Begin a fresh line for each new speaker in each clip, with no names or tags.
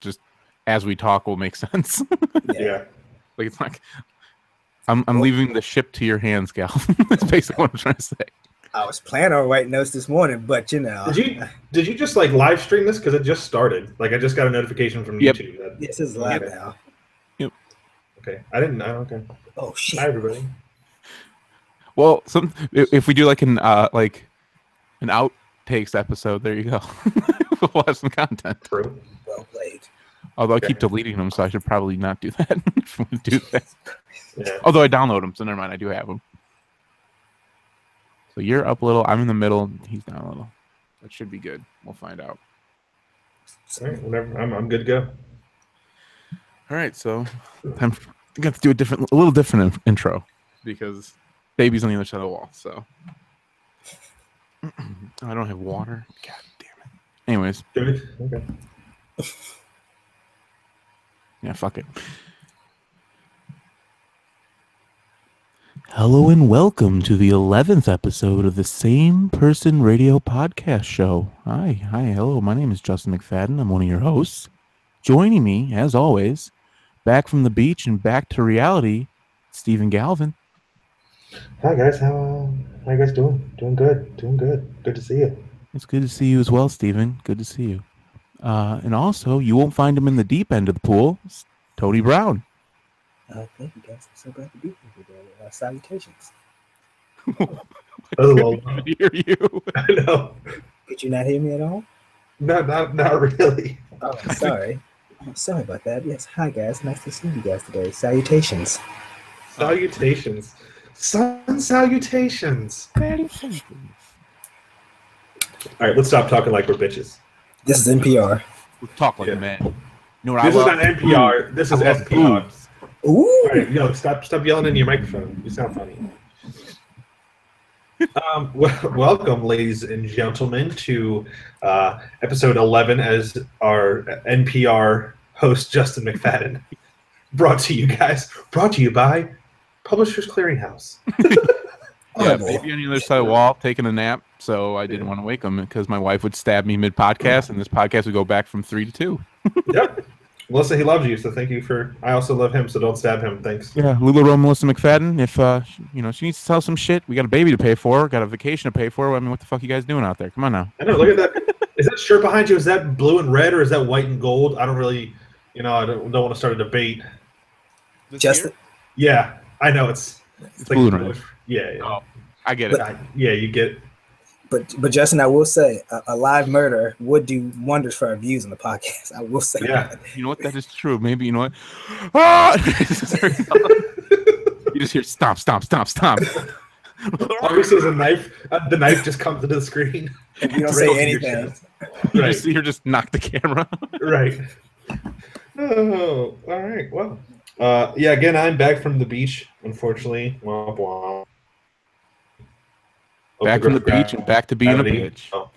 just as we talk will make sense.
Yeah.
Like it's like I'm leaving the ship to your hands, Gal. That's basically what I'm trying to say.
I was planning on writing notes this morning, but you know.
Did you just like live stream this because it just started? Like I just got a notification from YouTube. That,
this is live now.
Yep.
Okay, I didn't know. Okay.
Oh shit!
Hi everybody.
Well, if we do like an outtakes episode, there you go. We'll have some content.
True.
Well played.
Although I keep deleting them, so I should probably not do that. If we do that.
Yeah.
Although I download them, so never mind. I do have them. So you're up a little. I'm in the middle. He's down a little. That should be good. We'll find out.
All right, whatever. I'm good to go.
All right, so I'm going to do a little different intro because baby's on the other side of the wall. So I don't have water. God damn it. Anyways.
Good. Okay.
Yeah, fuck it. Hello and welcome to the 11th episode of the Same Person Radio Podcast Show. Hi, hello. My name is Justin McFadden. I'm one of your hosts. Joining me, as always, back from the beach and back to reality, Stephen Galvin.
Hi guys, how you guys doing? Doing good. Good to see you.
It's good to see you as well, Stephen. Good to see you. And also, you won't find him in the deep end of the pool. It's Tony Brown.
Thank you guys. I'm so glad to be here today. Salutations.
I
hear you.
I know.
Did you not hear me at all?
No, not really.
Oh, sorry. Sorry about that. Yes. Hi guys. Nice to see you guys today. Salutations.
Salutations. Sun salutations. All right, let's stop talking like we're bitches.
This is NPR.
We talk like a man. You know what
this is not NPR. This is SPR.
Ooh.
All right, stop yelling into your microphone. You sound funny. Welcome, ladies and gentlemen, to episode 11 as our NPR host, Justin McFadden. Brought to you by Publishers Clearinghouse.
Yeah, baby on the other side of the wall taking a nap, so I didn't want to wake him because my wife would stab me mid-podcast, and this podcast would go back from 3 to 2.
Yep. Melissa, he loves you, so thank you for. I also love him, so don't stab him. Thanks.
Yeah, LuLaRoe Melissa McFadden. If she needs to sell some shit. We got a baby to pay for, got a vacation to pay for. I mean, what the fuck you guys doing out there? Come on now.
I know. Look at that. Is that shirt behind you? Is that blue and red, or is that white and gold? I don't really, I don't want to start a debate.
Justin.
Yeah, I know it's
like blue and red.
Yeah.
Oh, I get it.
Yeah, you get it.
But Justin, I will say a live murder would do wonders for our views on the podcast. I will say that.
You know what? That is true. Maybe, you know what? Ah! You just hear stomp.
Obviously, there's a knife. The knife just comes into the screen.
And you don't say anything.
You just see her just knock the camera.
Right. Oh, all right. Well, again, I'm back from the beach, unfortunately. Womp womp.
Back from the beach and back to being a bitch.
Oh.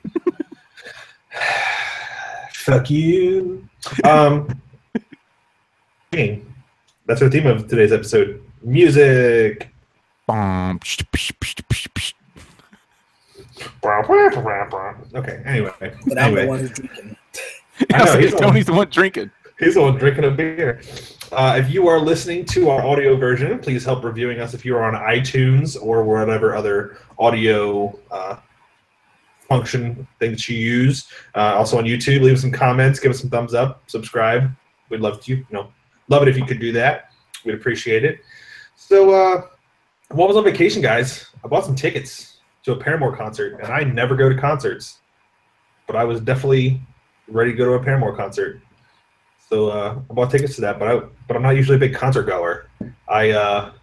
Fuck you. That's our theme of today's episode. Music. Okay, anyway.
But I'm the one who's drinking.
I know, Tony's the one drinking.
He's the one drinking a beer. If you are listening to our audio version, please help reviewing us if you are on iTunes or whatever other audio function things you use. Also on YouTube, leave us some comments, give us some thumbs up, subscribe. We'd love it if you could do that. We'd appreciate it. So, while I was on vacation, guys, I bought some tickets to a Paramore concert, and I never go to concerts, but I was definitely ready to go to a Paramore concert. So I bought tickets to that, but I'm not usually a big concert goer. I've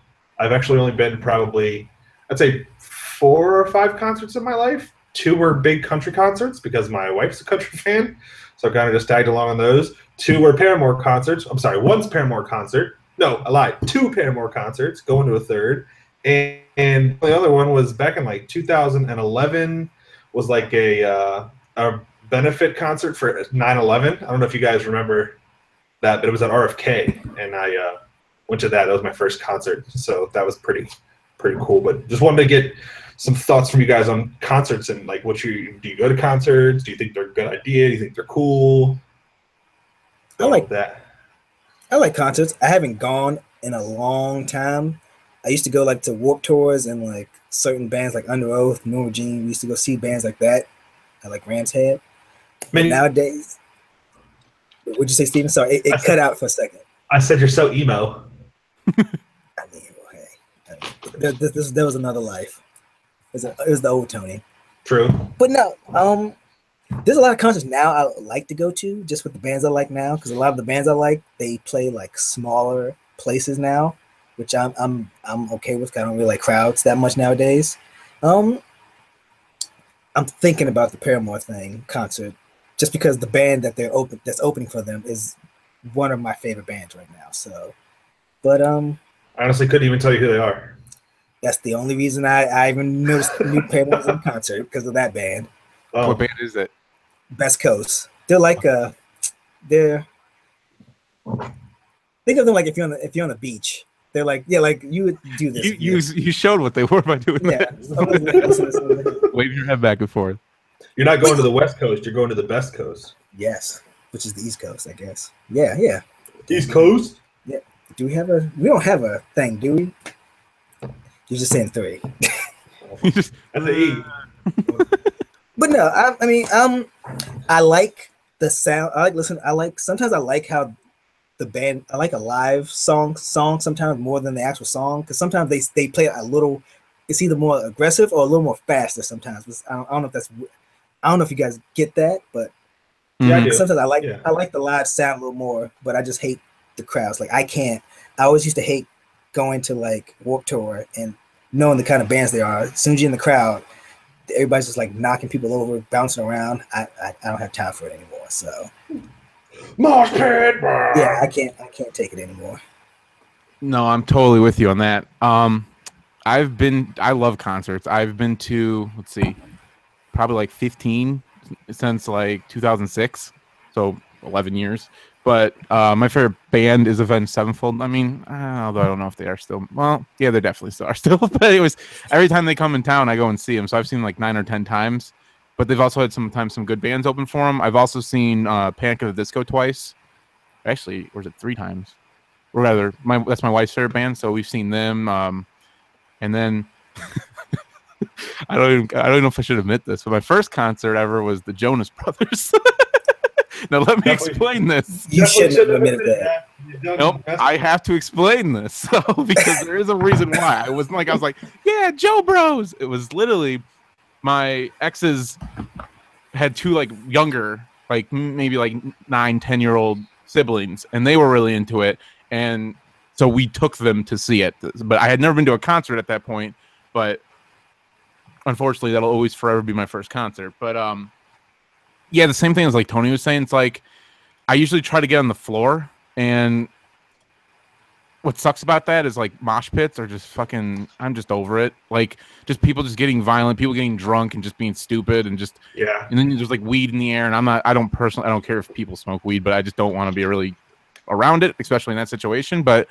actually only been probably, I'd say 4 or 5 concerts in my life. 2 were big country concerts because my wife's a country fan, so I kind of just tagged along on those. 2 were Paramore concerts. I'm sorry, 1's Paramore concert. No, I lied. 2 Paramore concerts, going to a 3rd. And the other one was back in like 2011, was like a benefit concert for 9/11. I don't know if you guys remember that, but it was at RFK, and I went to that. That was my first concert, so that was pretty cool. But just wanted to get some thoughts from you guys on concerts and like do you go to concerts? Do you think they're a good idea? Do you think they're cool? going on with that.
I like concerts. I haven't gone in a long time. I used to go like to Warped Tours and like certain bands like Under Oath, Norma Jean. We used to go see bands like that at like Rams Head. But nowadays, would you say, Steven? Sorry, it cut out for a second.
I said you're so emo.
I mean, well, hey, there was another life. It was the old Tony.
True.
But no, there's a lot of concerts now I like to go to just with the bands I like now, because a lot of the bands I like, they play like smaller places now, which I'm okay with. I don't really like crowds that much nowadays. I'm thinking about the Paramore concert just because the band that's opening for them is one of my favorite bands right now. So, but
I honestly couldn't even tell you who they are.
That's the only reason I even noticed new Paramore in concert, because of that band.
Oh. What band is it?
Best Coast. They're like they're think of them like if you're on the beach. They're like, yeah, like you would do this.
You showed what they were by doing that. Wave your head back and forth.
You're not going to the West Coast. You're going to the Best Coast.
Yes, which is the East Coast, I guess. Yeah.
East Coast.
Yeah. Do we have a? We don't have a thing, do we? You're just saying 3.
That's an E.
But no, I mean, I like the sound. Sometimes I like how the band. I like a live song sometimes more than the actual song, because sometimes they play a little. It's either more aggressive or a little more faster. Sometimes I don't know if I don't know if you guys get that, but sometimes I like the live sound a little more. But I just hate the crowds. Like I always used to hate going to like Warped Tour and knowing the kind of bands they are. As soon as you're in the crowd, everybody's just like knocking people over, bouncing around. I don't have time for it anymore. So,
mosh pit.
Yeah, I can't take it anymore.
No, I'm totally with you on that. I love concerts. I've been to, probably like 15 since like 2006, so 11 years. But my favorite band is Avenged Sevenfold. I mean, although I don't know if they are still. Well, yeah, they definitely still are still. But anyways, every time they come in town, I go and see them. So I've seen like 9 or 10 times. But they've also had sometimes some good bands open for them. I've also seen Panic at the Disco twice. Actually, or is it 3 times? Or rather, that's my wife's favorite band. So we've seen them. And then I don't even know if I should admit this, but my first concert ever was the Jonas Brothers. Now let me explain this.
You shouldn't have admitted that.
Nope, I have to explain this. So because there is a reason why. I was like, yeah, Joe Bros. It was literally my exes had 2 like younger, like maybe like 9-10-year-old siblings, and they were really into it. And so we took them to see it. But I had never been to a concert at that point. But unfortunately, that'll always forever be my first concert. But yeah, the same thing as like Tony was saying. It's like I usually try to get on the floor, and what sucks about that is like mosh pits are just fucking. I'm just over it. Like just people just getting violent, people getting drunk, and just being stupid, and just And then there's like weed in the air, and I don't care if people smoke weed, but I just don't want to be really around it, especially in that situation. But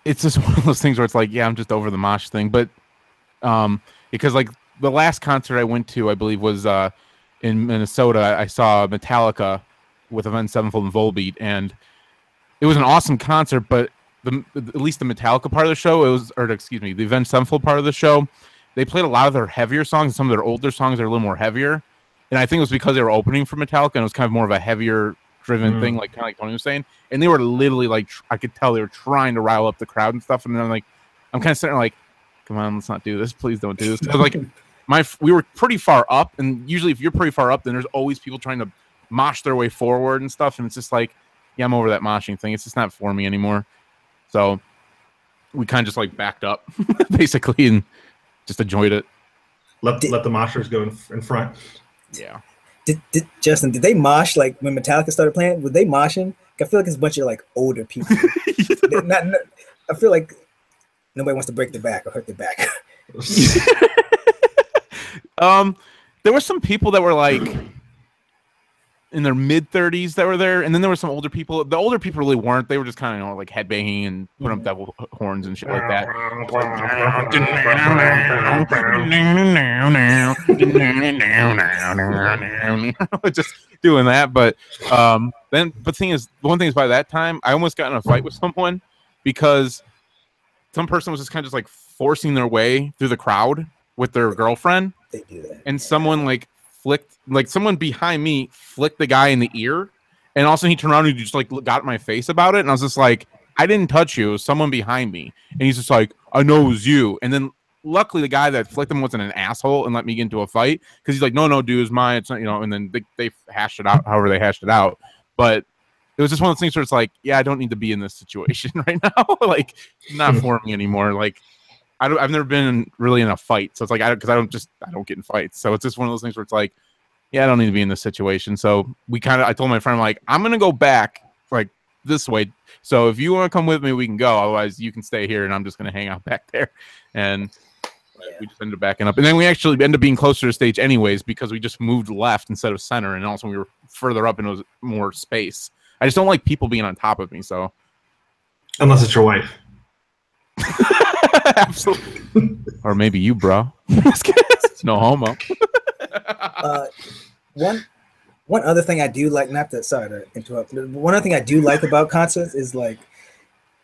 it's just one of those things where it's like, yeah, I'm just over the mosh thing. But because like the last concert I went to, I believe, was in Minnesota. I saw Metallica with Avenged Sevenfold and Volbeat, and it was an awesome concert. But at least the Metallica part of the show, the Avenged Sevenfold part of the show, they played a lot of their heavier songs. Some of their older songs are a little more heavier, and I think it was because they were opening for Metallica, and it was kind of more of a heavier driven thing, like kind of like Tony was saying. And they were literally like, I could tell they were trying to rile up the crowd and stuff. And then I'm kind of sitting there like, come on, let's not do this. Please don't do this. Because like we were pretty far up, and usually if you're pretty far up, then there's always people trying to mosh their way forward and stuff. And it's just like, yeah, I'm over that moshing thing. It's just not for me anymore. So we kind of just like backed up basically and just enjoyed it.
Let the moshers go in front.
Yeah.
Justin, did they mosh like when Metallica started playing? Were they moshing? I feel like it's a bunch of like older people. I feel like nobody wants to break their back or hurt their back.
There were some people that were like, in their mid 30s that were there, and then there were some older people. The older people really weren't. They were just kind of like headbanging and putting up devil horns and shit like that. Just doing that. But thing is, one thing is, by that time I almost got in a fight with someone because some person was just kind of just like forcing their way through the crowd with their girlfriend.
They do that.
And someone like someone behind me flicked the guy in the ear, and also he turned around and just like got in my face about it, and I was just like, I didn't touch you, it was someone behind me. And he's just like, I know it was you. And then luckily the guy that flicked him wasn't an asshole and let me get into a fight, because he's like, no dude, it's mine, it's not, and then they hashed it out however they hashed it out. But it was just one of those things where it's like, yeah, I don't need to be in this situation right now. Like, not for me anymore. Like, I've never been really in a fight, so it's like I don't get in fights. So it's just one of those things where it's like, yeah, I don't need to be in this situation. So I told my friend, like, I'm gonna go back like this way. So if you want to come with me, we can go. Otherwise, you can stay here, and I'm just gonna hang out back there. And we just ended up backing up, and then we actually ended up being closer to the stage anyways because we just moved left instead of center, and also we were further up and it was more space. I just don't like people being on top of me. So
unless it's your wife.
Absolutely. Or maybe you, bro. No homo.
One other thing I do like, sorry to interrupt. One other thing I do like about concerts is like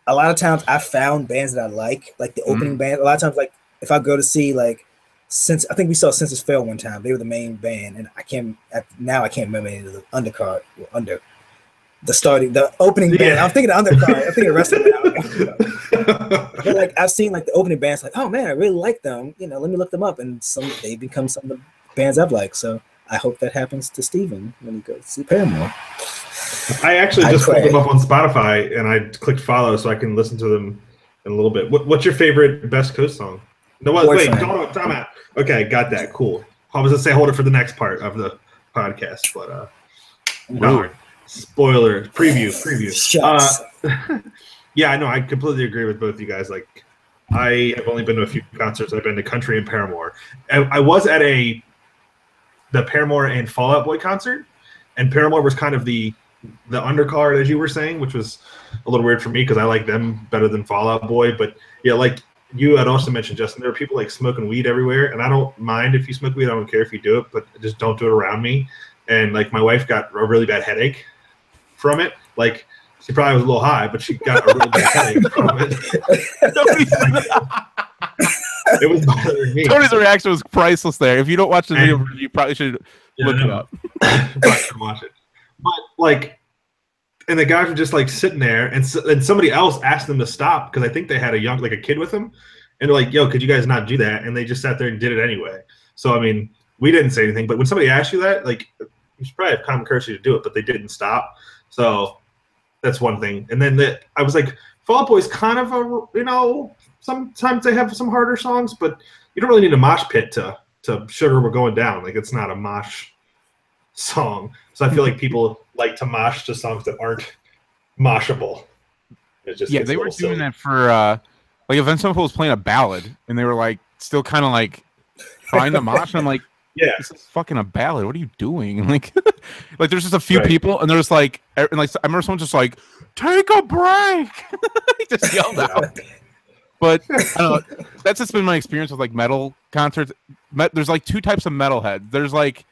a lot of times I found bands that I like the opening band. A lot of times, like if I go to see I think we saw Census Fail one time. They were the main band, and I can't remember any of the undercard under the opening band. I'm thinking of undercard. I'm thinking of wrestling. But like I've seen like the opening bands, like, oh man, I really like them. Let me look them up, and they become some of the bands I've liked. So I hope that happens to Steven when he goes to see Paramore.
I actually just pulled them up on Spotify, and I clicked follow so I can listen to them in a little bit. What's your favorite Best Coast song? No, wait, time out. Okay, got that. Cool. I was gonna say hold it for the next part of the podcast, but spoiler preview. Yeah, I know. I completely agree with both you guys. Like, I have only been to a few concerts. I've been to Country and Paramore. I was at the Paramore and Fall Out Boy concert, and Paramore was kind of the undercard, as you were saying, which was a little weird for me because I like them better than Fall Out Boy. But yeah, like you had also mentioned, Justin, there are people like smoking weed everywhere, and I don't mind if you smoke weed. I don't care if you do it, but just don't do it around me. And like my wife got a really bad headache from it. Like, she probably was a little high, but she got a really bad headache from it. It was bothering me.
Tony's reaction was priceless there. If you don't watch the video, you probably should look it up.
Watch it. But like, and the guys were just like sitting there, and somebody else asked them to stop because I think they had a kid with them, and they're like, "Yo, could you guys not do that?" And they just sat there and did it anyway. So I mean, we didn't say anything, but when somebody asks you that, like, you should probably have common courtesy to do it, but they didn't stop. So that's one thing. And then I was like, Fall Out Boy's kind of sometimes they have some harder songs, but you don't really need a mosh pit to Sugar We're Going Down. Like, it's not a mosh song. So I feel like people like to mosh to songs that aren't moshable.
They were doing that for like if someone was playing a ballad and they were like still kind of like trying to mosh, and I'm like, yeah, this is fucking a ballad. What are you doing? Like, like there's just a few people, and there's like, and like I remember someone just like, take a break. He just yelled out. But I don't know. That's just been my experience with like metal concerts. There's like two types of metalheads. There's like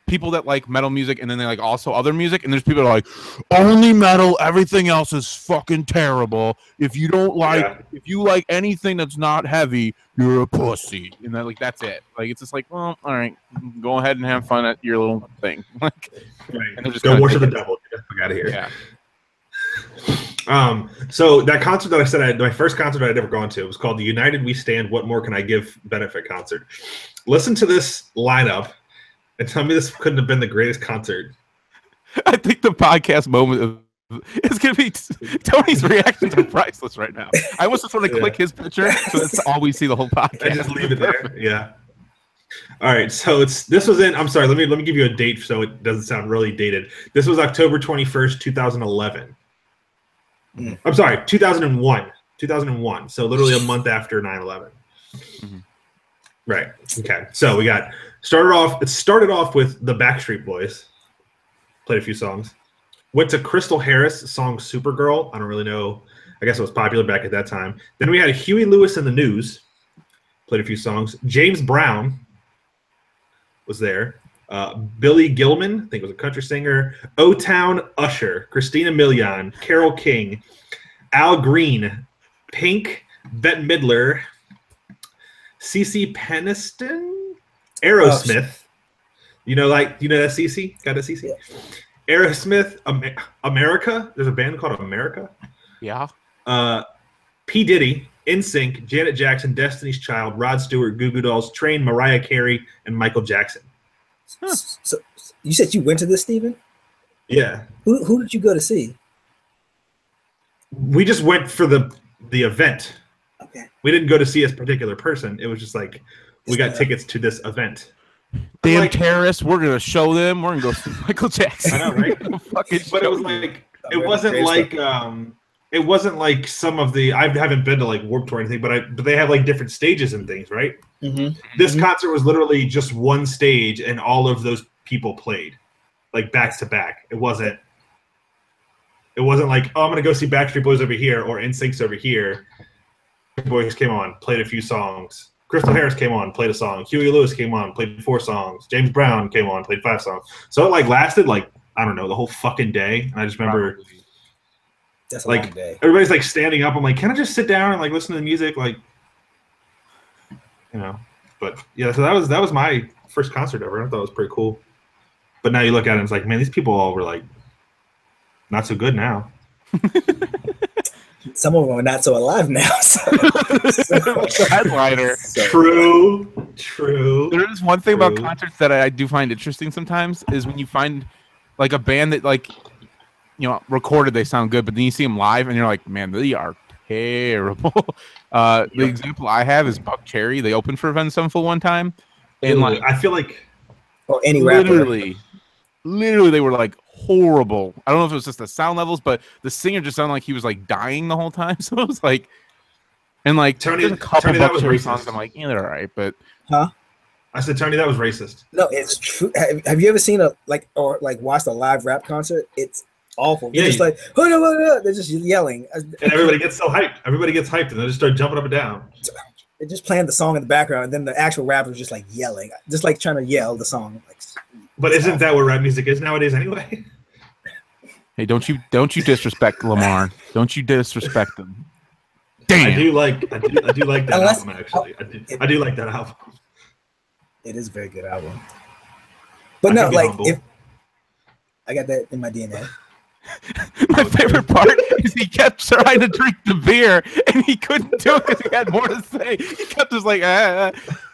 people that like metal music, and then they like also other music, and there's people that are like, only metal, everything else is fucking terrible. If you don't like, if you like anything that's not heavy, you're a pussy. And then like that's it. Like it's just like, well, all right, go ahead and have fun at your little thing. Like,
and they're just go worship the devil. Get the fuck out of here.
Yeah.
So that concert that I said my first concert I'd ever gone to was called the United We Stand. What More Can I Give benefit concert. Listen to this lineup and tell me this couldn't have been the greatest concert.
I think the podcast moment is going to be Tony's reactions are priceless right now. I almost just want to click his picture so that's all we see the whole podcast.
I just leave it there. Yeah. All right. So this was in. I'm sorry. Let me give you a date so it doesn't sound really dated. This was October 21st, 2011. I'm sorry, 2001. 2001. So literally a month after 9/11. Mm-hmm. Right. Okay. So we got started off with the Backstreet Boys. Played a few songs. Went to Crystal Harris' song Supergirl. I don't really know. I guess it was popular back at that time. Then we had Huey Lewis and the News. Played a few songs. James Brown was there. Billy Gilman, I think was a country singer. O-Town Usher. Christina Milian. Carole King. Al Green. Pink. Bette Midler. CeCe Peniston. Aerosmith. You know that CeCe? Got a CeCe? Yeah. Aerosmith. America. There's a band called America.
Yeah.
P. Diddy, NSYNC, Janet Jackson, Destiny's Child, Rod Stewart, Goo Goo Dolls, Train, Mariah Carey, and Michael Jackson.
Huh. So you said you went to this, Steven?
Yeah.
Who did you go to see?
We just went for the event.
Okay.
We didn't go to see a particular person. It was just like we got tickets to this event.
Damn terrorists! We're gonna show them. We're gonna go see Michael Jackson.
I know, right? But it was like it wasn't like some of the. I haven't been to like Warped Tour or anything, but they have like different stages and things, right?
Mm-hmm.
This concert was literally just one stage, and all of those people played, like back to back. It wasn't like, oh, I'm gonna go see Backstreet Boys over here or NSYNC's over here. Boys came on, played a few songs. Crystal Harris came on, played a song. Huey Lewis came on, played 4 songs. James Brown came on, played 5 songs. So it like lasted like, I don't know, the whole fucking day. And I just remember
that's a
like
long day.
Everybody's like standing up. I'm like, can I just sit down and like listen to the music? Like, you know. But yeah, so that was my first concert ever. I thought it was pretty cool. But now you look at it and it's like, man, these people all were like not so good now.
Some of them are not so alive now.
Headliner.
True.
There is one thing about concerts that I do find interesting sometimes is when you find like a band that like, you know, recorded they sound good, but then you see them live and you're like, man, they are terrible. The example I have is Buck Cherry. They opened for Avenged Sevenfold one time, and like
I feel like
any rapper.
Literally, they were like horrible. I don't know if it was just the sound levels, but the singer just sounded like he was like dying the whole time. So it was like, and like
Tony,
there's a couple
that was
Cherry
racist.
songs. I'm like, yeah, they're all right, but
I said, Tony, that was racist.
No, it's true. Have you ever seen watched a live rap concert? It's awful. They're just like, they're just yelling,
and everybody gets so hyped. Everybody gets hyped, and they just start jumping up and down.
They're just playing the song in the background, and then the actual rapper's just like yelling, just like trying to yell the song. Like,
but isn't that what rap music is nowadays anyway?
Hey, don't you disrespect Lamar. Don't you disrespect him. Damn.
I do like that album, actually. I do like that album.
It is a very good album. But no, like if I got that in my DNA.
My favorite part is he kept trying to drink the beer and he couldn't do it because he had more to say. He kept just like,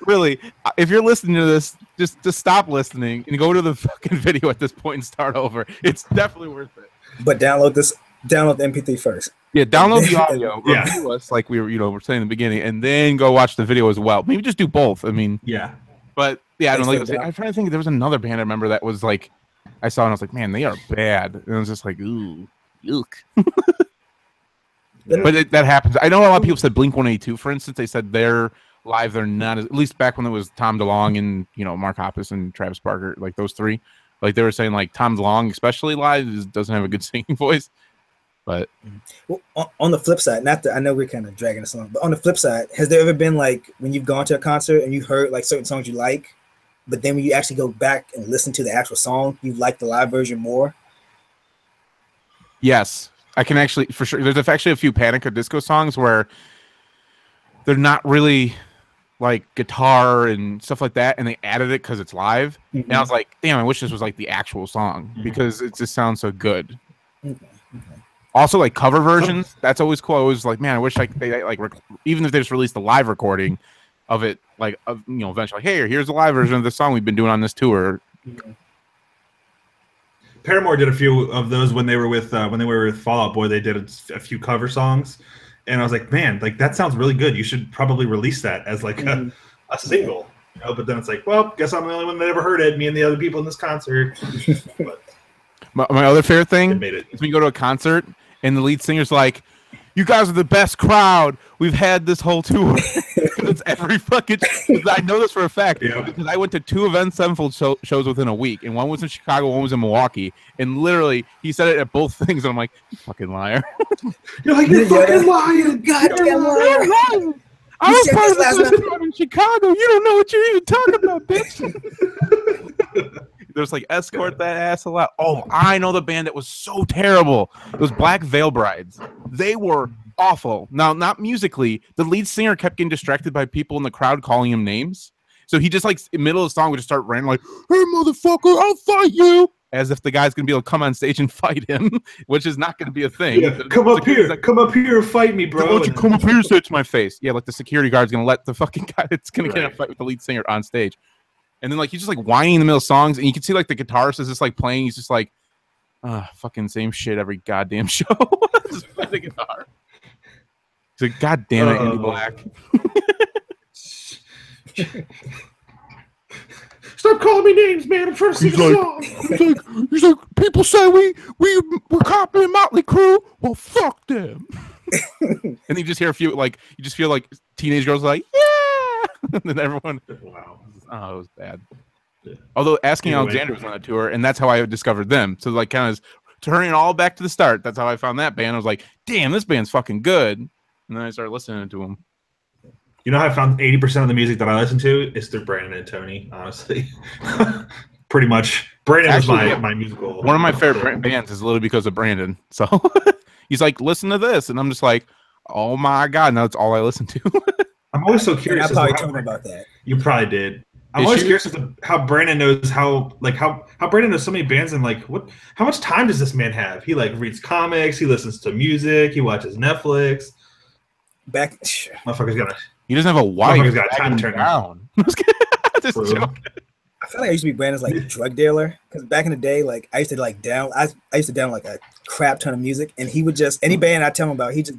Really, if you're listening to this, just stop listening and go to the fucking video at this point and start over. It's definitely worth it.
But download the MP3 first.
Yeah, download the audio. Review us like we were saying in the beginning, and then go watch the video as well. Maybe just do both. I mean, but yeah, I don't like. I'm trying to think. There was another band I remember that was like, I saw and I was like, man, they are bad. And I was just like, ooh, yuck. But that happens. I know a lot of people said Blink-182, for instance. They said they're live. They're not, at least back when it was Tom DeLonge and Mark Hoppus and Travis Barker, like those three. Like they were saying, like Tom DeLonge, especially live, doesn't have a good singing voice. But
on the flip side, I know we're kind of dragging this along, but on the flip side, has there ever been like when you've gone to a concert and you've heard like certain songs you like, but then when you actually go back and listen to the actual song, you like the live version more?
Yes, I can actually, for sure. There's actually a few Panic! At Disco songs where they're not really like guitar and stuff like that, and they added it because it's live. Mm-hmm. And I was like, damn, I wish this was like the actual song because it just sounds so good. Okay. Also, like cover versions, that's always cool. I was like, man, I wish they even if they just released the live recording of it, like eventually, like, hey, here's the live version of the song we've been doing on this tour.
Okay.
Paramore did a few of those when they were with Fall Out Boy. They did a few cover songs, and I was like, man, like that sounds really good. You should probably release that as like a single. But then it's like, well, guess I'm the only one that ever heard it. Me and the other people in this concert. But
my other favorite thing is when you go to a concert and the lead singer's like, you guys are the best crowd we've had this whole tour. It's every fucking. I know this for a fact because I went to 2 Avenged Sevenfold shows within a week, and one was in Chicago, one was in Milwaukee, and literally he said it at both things, and I'm like, you fucking liar!
You're like, you're fucking lying,
goddamn liar!
I was part of the club in Chicago. You don't know what you're even talking about, bitch. There's like Escort that ass a lot. Oh, I know the band that was so terrible. It was Black Veil Brides. They were awful. Now, not musically. The lead singer kept getting distracted by people in the crowd calling him names. So he just like in the middle of the song would just start ranting like, "Hey, motherfucker, I'll fight you!" As if the guy's gonna be able to come on stage and fight him, which is not gonna be a thing.
Yeah, come up here, like, come up here and fight me, bro.
Why don't you come up here and say it to my face? Yeah, like the security guard's gonna let the fucking guy that's gonna get in a fight with the lead singer on stage. And then like he's just like whining in the middle of songs, and you can see like the guitarist is just like playing. He's just like, fucking same shit every goddamn show. Just play the guitar. He's like, God damn it, Andy Black.
Stop calling me names, man. I'm trying to sing a song.
He's like, people say we're copying Motley Crue. Well, fuck them. And you just hear a few like you just feel like teenage girls like, yeah, and then everyone.
Wow.
Oh, it was bad. Yeah. Although Asking Alexander was on a tour, and that's how I discovered them. So like kind of turning it all back to the start. That's how I found that band. I was like, damn, this band's fucking good. And then I started listening to them.
You know how I found 80% of the music that I listen to is through Brandon and Tony, honestly. Pretty much. Brandon was my musical.
One of my favorite bands is literally because of Brandon. So he's like, listen to this. And I'm just like, oh my God, now that's all I listen to.
I'm always so curious.
I probably told him about that.
You probably did. I'm always curious as to how Brandon knows how Brandon knows so many bands and like how much time does this man have? He like reads comics, he listens to music, he watches Netflix. Motherfucker's gonna.
He doesn't have a wife.
Motherfucker's got a time turner.
Down. Just joking.
I feel like I used to be Brandon's like drug dealer because back in the day, like I used to like I used to download like a crap ton of music, and he would just any band I tell him about, he just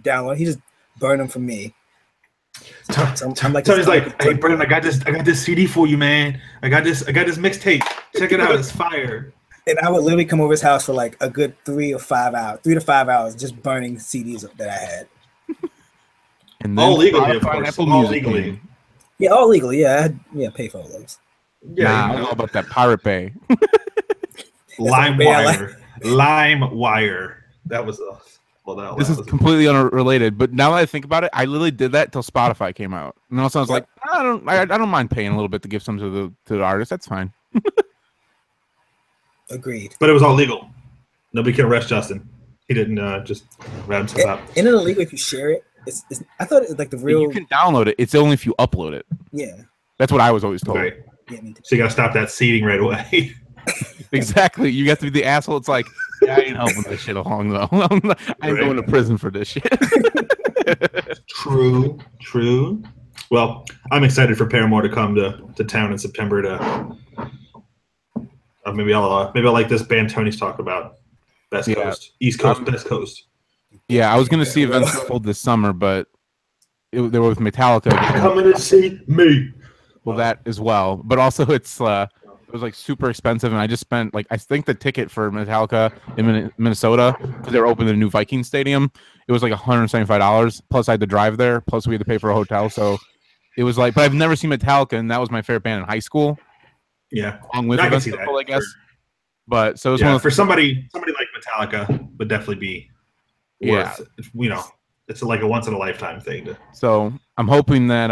burn them for me.
So I'm like, Tony's like, hey Brandon, I got this CD for you, man. I got this mixtape. Check it out, it's fire.
And I would literally come over his house for like a good 3 to 5 hours, just burning CDs that I had.
And then
all legally, of course. All legally.
Yeah, all legally. Yeah, pay for all those.
Yeah, I don't know about that Pirate Bay.
LimeWire. That was
this is completely unrelated, but now that I think about it, I literally did that till Spotify came out, and also I was like, I don't mind paying a little bit to give some to the artist. That's fine.
Agreed.
But it was all legal. Nobody can arrest Justin. He didn't just wrap himself up.
Isn't it illegal if you share it? I thought it was like the real.
You can download it. It's only if you upload it.
Yeah.
That's what I was always told.
Right. Yeah, so you got to stop that seeding right away.
Exactly. You have to be the asshole. It's like, yeah, I ain't helping this shit along though. I ain't going to prison for this shit.
True. Well, I'm excited for Paramore to come to town in September to. Maybe I'll like this band Tony's talking about. Best Coast, East Coast, Best Coast.
Yeah, I was gonna see Avenged Sevenfold this summer, but they were with Metallica.
Coming to see me.
Well, that as well, but also it was like super expensive, and I just spent like I think the ticket for Metallica in Minnesota because they were opening the new Viking Stadium. It was like $175. Plus I had to drive there. Plus we had to pay for a hotel. So it was like, but I've never seen Metallica, and that was my favorite band in high school.
Yeah,
along with Avenged Sevenfold, I guess. But so it was one
for somebody like Metallica would definitely be worth. It's like a once in a lifetime thing.
So I'm hoping that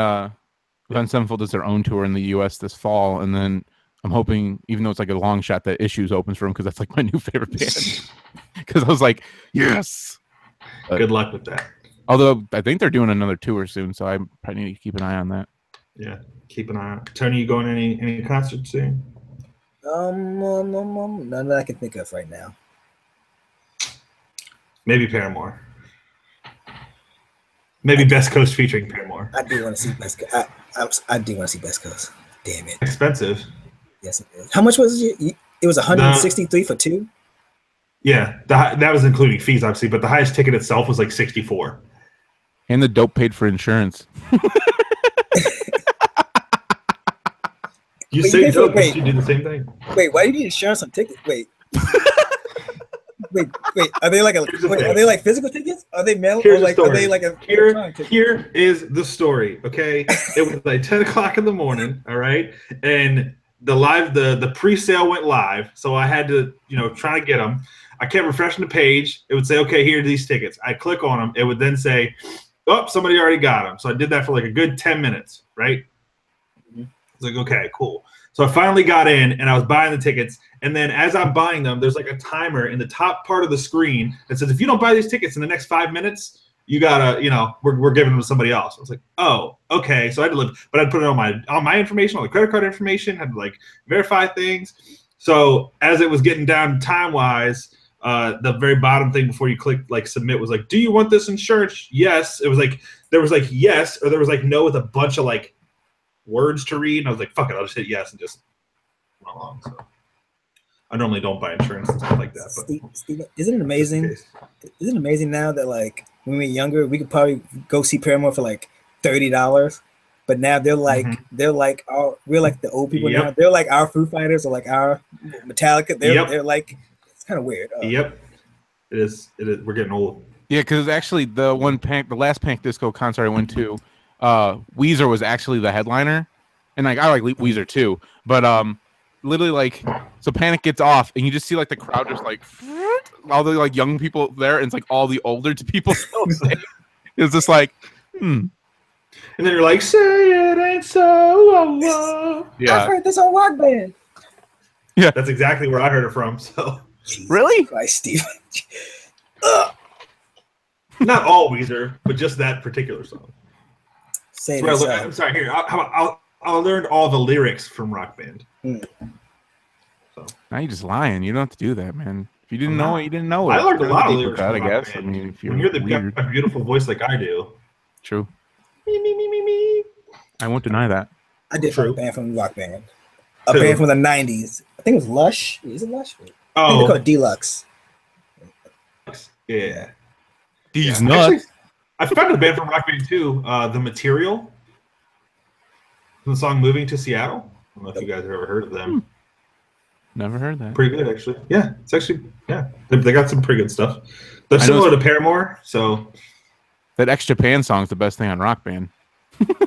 Avenged Sevenfold does their own tour in the U.S. this fall, and then I'm hoping, even though it's like a long shot, that Issues opens for them because that's like my new favorite band. Because I was like, yes. But,
good luck with that.
Although I think they're doing another tour soon, so I probably need to keep an eye on that.
Yeah, keep an eye on. Tony, you going to any concerts soon?
None that I can think of right now.
Maybe Paramore. Maybe Best Coast featuring Paramore.
I do want to see Best Coast. I do want to see Best Coast. Damn it.
Expensive.
Yes, it is. How much was it? It was 163 for 2?
Yeah, that was including fees, obviously, but the highest ticket itself was like 64.
And the dope paid for insurance.
You say dope, but you do the same thing.
Wait, why do you need insurance on tickets? Wait. Wait. Are they like physical tickets? Or Are they mail
Here's
or like
the
are
story.
they like a
Here is the story. Okay, it was like 10 o'clock in the morning. All right, and the pre-sale went live, so I had to try to get them. I kept refreshing the page. It would say, okay, here are these tickets. I click on them. It would then say, oh, somebody already got them. So I did that for like a good 10 minutes. Right. It's like, okay, cool. So I finally got in and I was buying the tickets. And then as I'm buying them, there's like a timer in the top part of the screen that says, if you don't buy these tickets in the next 5 minutes, you gotta, we're giving them to somebody else. I was like, oh, okay. So I had to live, but I'd put it on my information, all the credit card information, had to like verify things. So as it was getting down time wise, the very bottom thing before you click like submit was like, do you want this insurance? Yes. It was like, there was like yes, or there was like no with a bunch of like words to read, and I was like, fuck it, I'll just hit yes and just went along. So I normally don't buy insurance and stuff like that. But
Steve, isn't it amazing? Isn't it amazing now that like when we were younger, we could probably go see Paramore for like $30, but now they're like we're like the old people now. They're like our Foo Fighters or like our Metallica. They're like, it's kind of weird.
It is. We're getting old.
Yeah, because actually the last Panic Disco concert I went to, Weezer was actually the headliner, and like I like Weezer too, but literally like so Panic gets off and you just see like the crowd just like all the like young people there, and it's like all the older people still saying. It's just like
and then you're like, say it ain't so.
Yeah, I've heard this on Rock Band.
Yeah,
that's exactly where I heard it from. So
Jesus
really,
Christ, Steve.
Not all Weezer, but just that particular song. I'm sorry. Here, I learned all the lyrics from Rock Band.
So now you're just lying. You don't have to do that, man. If you didn't know it, you didn't know it.
I learned a lot of lyrics
from
I
guess.
Band.
I mean, if
when you're got a beautiful voice like I do.
True.
Me.
I won't deny that.
I did a band from Rock Band. A band from the 90s. I think it was Lush. Is it Lush? I think they call it Deluxe.
Yeah.
These nuts.
Actually, I found a band from Rock Band too. The Material. From the song "Moving to Seattle." I don't know if you guys have ever heard of them.
Never heard that.
Pretty good, actually. Yeah, it's actually they got some pretty good stuff. They're similar to Paramore, so
that X Japan song is the best thing on Rock Band.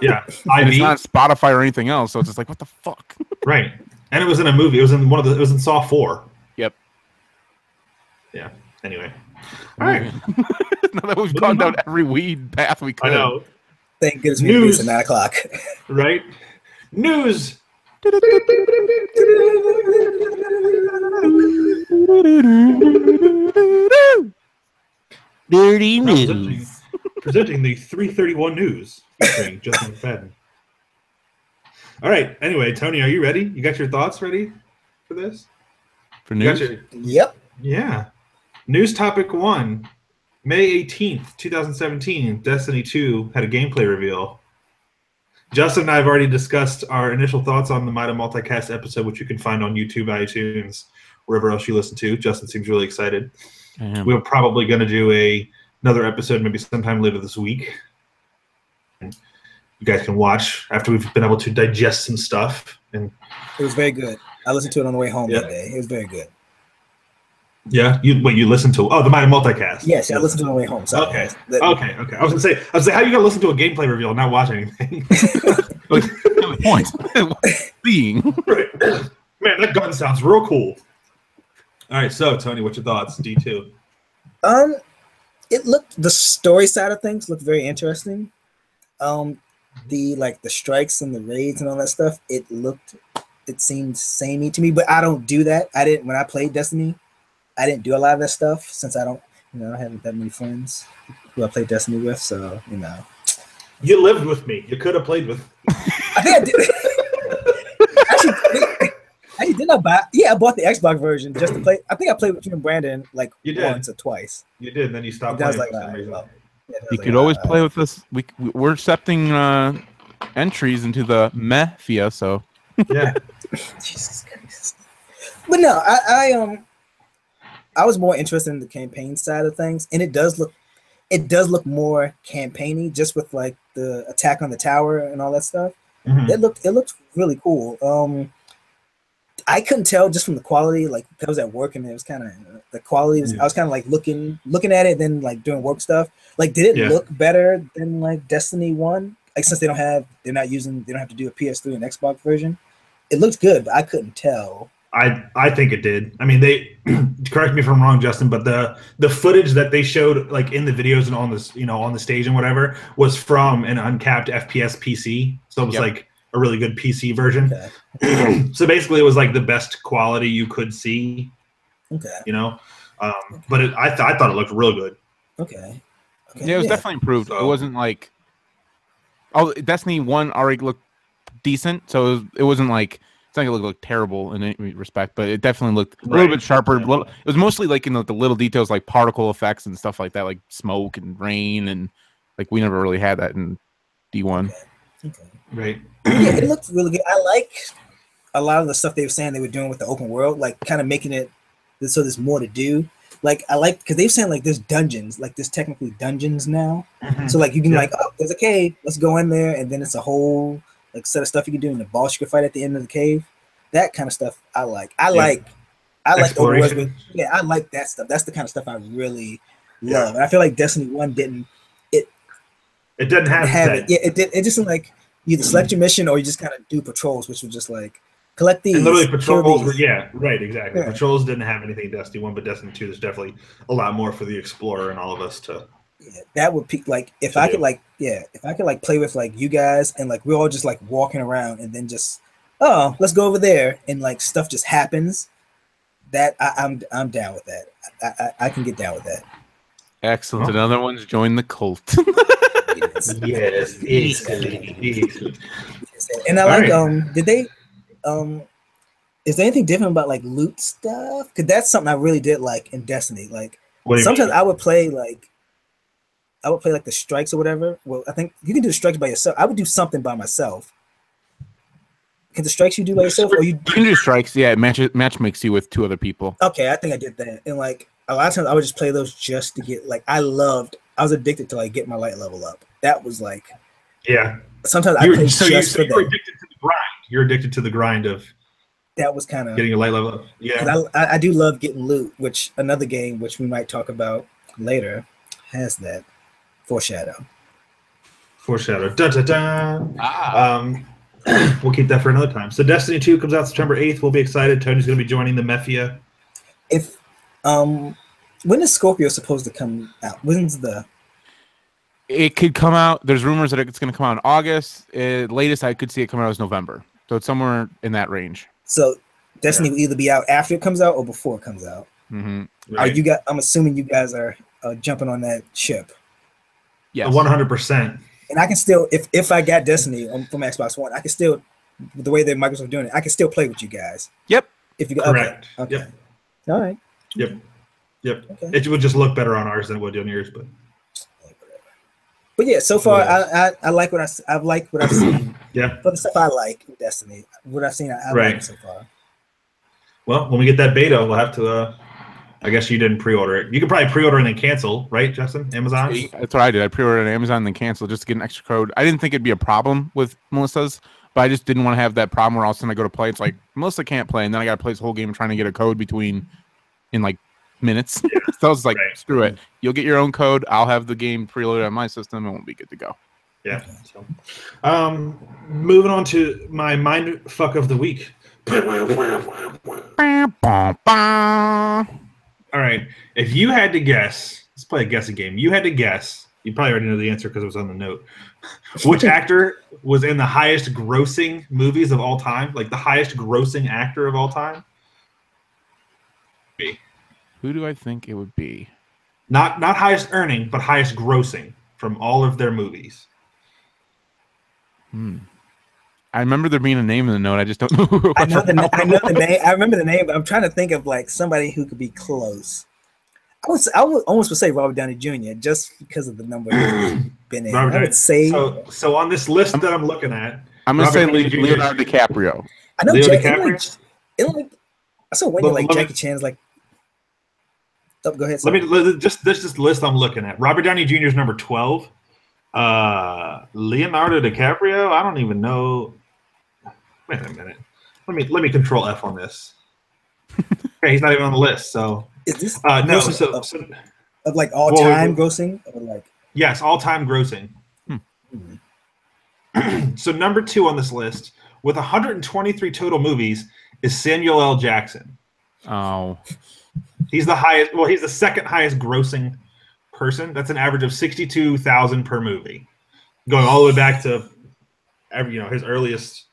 Yeah,
it's not Spotify or anything else, so it's just like, what the fuck?
Right, and it was in a movie. It was in it was in Saw 4.
Yep.
Yeah. Anyway. All right.
Now that we've gone down every weed path we could.
I know.
Thank goodness we do this at 9 o'clock.
Right? News.
Dirty news.
Presenting the 331 news featuring Justin McFadden. All right. Anyway, Tony, are you ready? You got your thoughts ready for this?
For news?
Yep.
Yeah. News topic 1. May 18th, 2017, Destiny 2 had a gameplay reveal. Justin and I have already discussed our initial thoughts on the Mida Multicast episode, which you can find on YouTube, iTunes, wherever else you listen to. Justin seems really excited. We're probably going to do another episode maybe sometime later this week. And you guys can watch after we've been able to digest some stuff. And
it was very good. I listened to it on the way home that day. It was very good.
Yeah, you listened to the Mida Multicast.
Yes, I listened to it on the way home. So
okay. I was gonna say, how you gonna listen to a gameplay reveal and not watch anything?
Point. Being
right. Man, that gun sounds real cool. All right, so Tony, what's your thoughts? D2.
The story side of things looked very interesting. The strikes and the raids and all that stuff. It seemed samey to me, but I don't do that. When I played Destiny. I didn't do a lot of that stuff since I don't, I haven't that many friends who I play Destiny with, so,
You lived with me. You could have played with me.
I think I did. Actually, did I buy? Yeah, I bought the Xbox version just to play. I think I played with you and Brandon once or twice.
You did, and then you stopped playing.
You could always play with us. We're accepting entries into the Mafia, so.
Yeah.
Jesus Christ. But no, I was more interested in the campaign side of things, and it does look more campaigny, just with like the attack on the tower and all that stuff. Mm-hmm. It looked really cool. I couldn't tell just from the quality. Like I was at work and it was kind of the quality. Was, I was kind of like looking at it, then like doing work stuff. Like, did it look better than like Destiny 1? Like since they're not have to do a PS3 and Xbox version. It looked good, but I couldn't tell.
I think it did. I mean, they correct me if I'm wrong, Justin, but the footage that they showed like in the videos and on this, on the stage and whatever, was from an uncapped FPS PC. So it was like a really good PC version. Okay. So basically, it was like the best quality you could see.
Okay.
But I thought it looked real good.
Okay.
Yeah, it was definitely improved. So, it wasn't like Destiny 1 already looked decent, so it wasn't like. It's not gonna look terrible in any respect, but it definitely looked a little bit sharper. It was mostly like the little details, like particle effects and stuff like that, like smoke and rain, and like we never really had that in D1.
Okay.
Right.
Yeah, it looked really good. I like a lot of the stuff they were saying they were doing with the open world, like kind of making it so there's more to do. Like I like because they were saying like there's dungeons, like there's technically dungeons now. So like you can like, oh, there's a cave, let's go in there, and then it's a whole like set of stuff you can do in the boss you can fight at the end of the cave. That kind of stuff I like. I like Overwatch. Yeah, I like that stuff. That's the kind of stuff I really love. And I feel like Destiny 1 didn't. It
didn't have
it. Yeah, it did. It just like you either select your mission or you just kind of do patrols, which was just like collect these. And
literally patrols were exactly. Yeah. Patrols didn't have anything in Destiny 1, but Destiny 2 there's definitely a lot more for the explorer and all of us to.
Yeah, that would peak like if I could play with like you guys and like we're all just like walking around and then just let's go over there and like stuff just happens. That I'm down with that. I can get down with that.
Excellent. Another one's join the cult.
Yes.
And I like did they is there anything different about like loot stuff? Because that's something I really did like in Destiny. Like sometimes I would play like the strikes or whatever. Well, I think you can do the strikes by yourself. I would do something by myself. Can the strikes you do by yourself, or you
can do strikes? Yeah, match makes you with 2 other people.
Okay, I think I did that. And like a lot of times, I would just play those just to get like I was addicted to like get my light level up. That was like Sometimes I played
so
just
you're addicted to the grind. You're addicted to the grind of.
That was kind of
getting your light level up. Yeah,
I do love getting loot, which another game which we might talk about later has that. Foreshadow. Da da
da. We'll keep that for another time. So Destiny 2 comes out September 8th. We'll be excited. Tony's going to be joining the Mafia.
If when is Scorpio supposed to come out? When's the?
It could come out. There's rumors that it's going to come out in August. Latest I could see it coming out is November. So it's somewhere in that range.
So Destiny will either be out after it comes out or before it comes out.
Mm-hmm.
Right. I'm assuming you guys are jumping on that ship.
Yes, 100%.
And I can still, if I got Destiny from Xbox One, I can still, the way that Microsoft doing it, I can still play with you guys.
Yep.
If you
correct.
Okay.
Yep.
All right.
Yep. Okay. It would just look better on ours than it would on yours, but.
But yeah, so far I like what I've seen.
Yeah.
But the stuff I like in Destiny, what I've seen, I like so far.
Well, when we get that beta, we'll have to. I guess you didn't pre-order it. You could probably pre-order and then cancel, right, Justin? Amazon?
That's what I did. I pre-ordered on Amazon and then canceled just to get an extra code. I didn't think it'd be a problem with Melissa's, but I just didn't want to have that problem where all of a sudden I go to play. It's like, Melissa can't play, and then I got to play this whole game trying to get a code in like minutes. Yeah. So I was like, screw it. You'll get your own code. I'll have the game preloaded on my system, and we'll be good to go.
Yeah. So, moving on to my mind fuck of the week. All right. If you had to guess, let's play a guessing game. You had to guess. You probably already know the answer because it was on the note. Which actor was in the highest grossing movies of all time? Like the highest grossing actor of all time?
Who do I think it would be?
Not highest earning, but highest grossing from all of their movies.
I remember there being a name in the note. I just don't know who it was.
I know the name. I remember the name, but I'm trying to think of like somebody who could be close. I would almost say Robert Downey Jr. just because of the number he's been in. I would say
so on this list that I'm looking at.
I'm gonna say Leonardo DiCaprio.
I know DiCaprio. I saw when like Jackie Chan's like. Oh, go ahead.
This list I'm looking at. Robert Downey Jr. is number 12. Leonardo DiCaprio. I don't even know. Wait a minute. Let me control F on this. Okay, he's not even on the list. So
Is this
no.
grossing
So
of like all time grossing or like
yes, all time grossing. So number 2 on this list with 123 total movies is Samuel L. Jackson.
Oh,
He's the highest. Well, he's the second highest grossing person. That's an average of 62,000 per movie, going all the way back to his earliest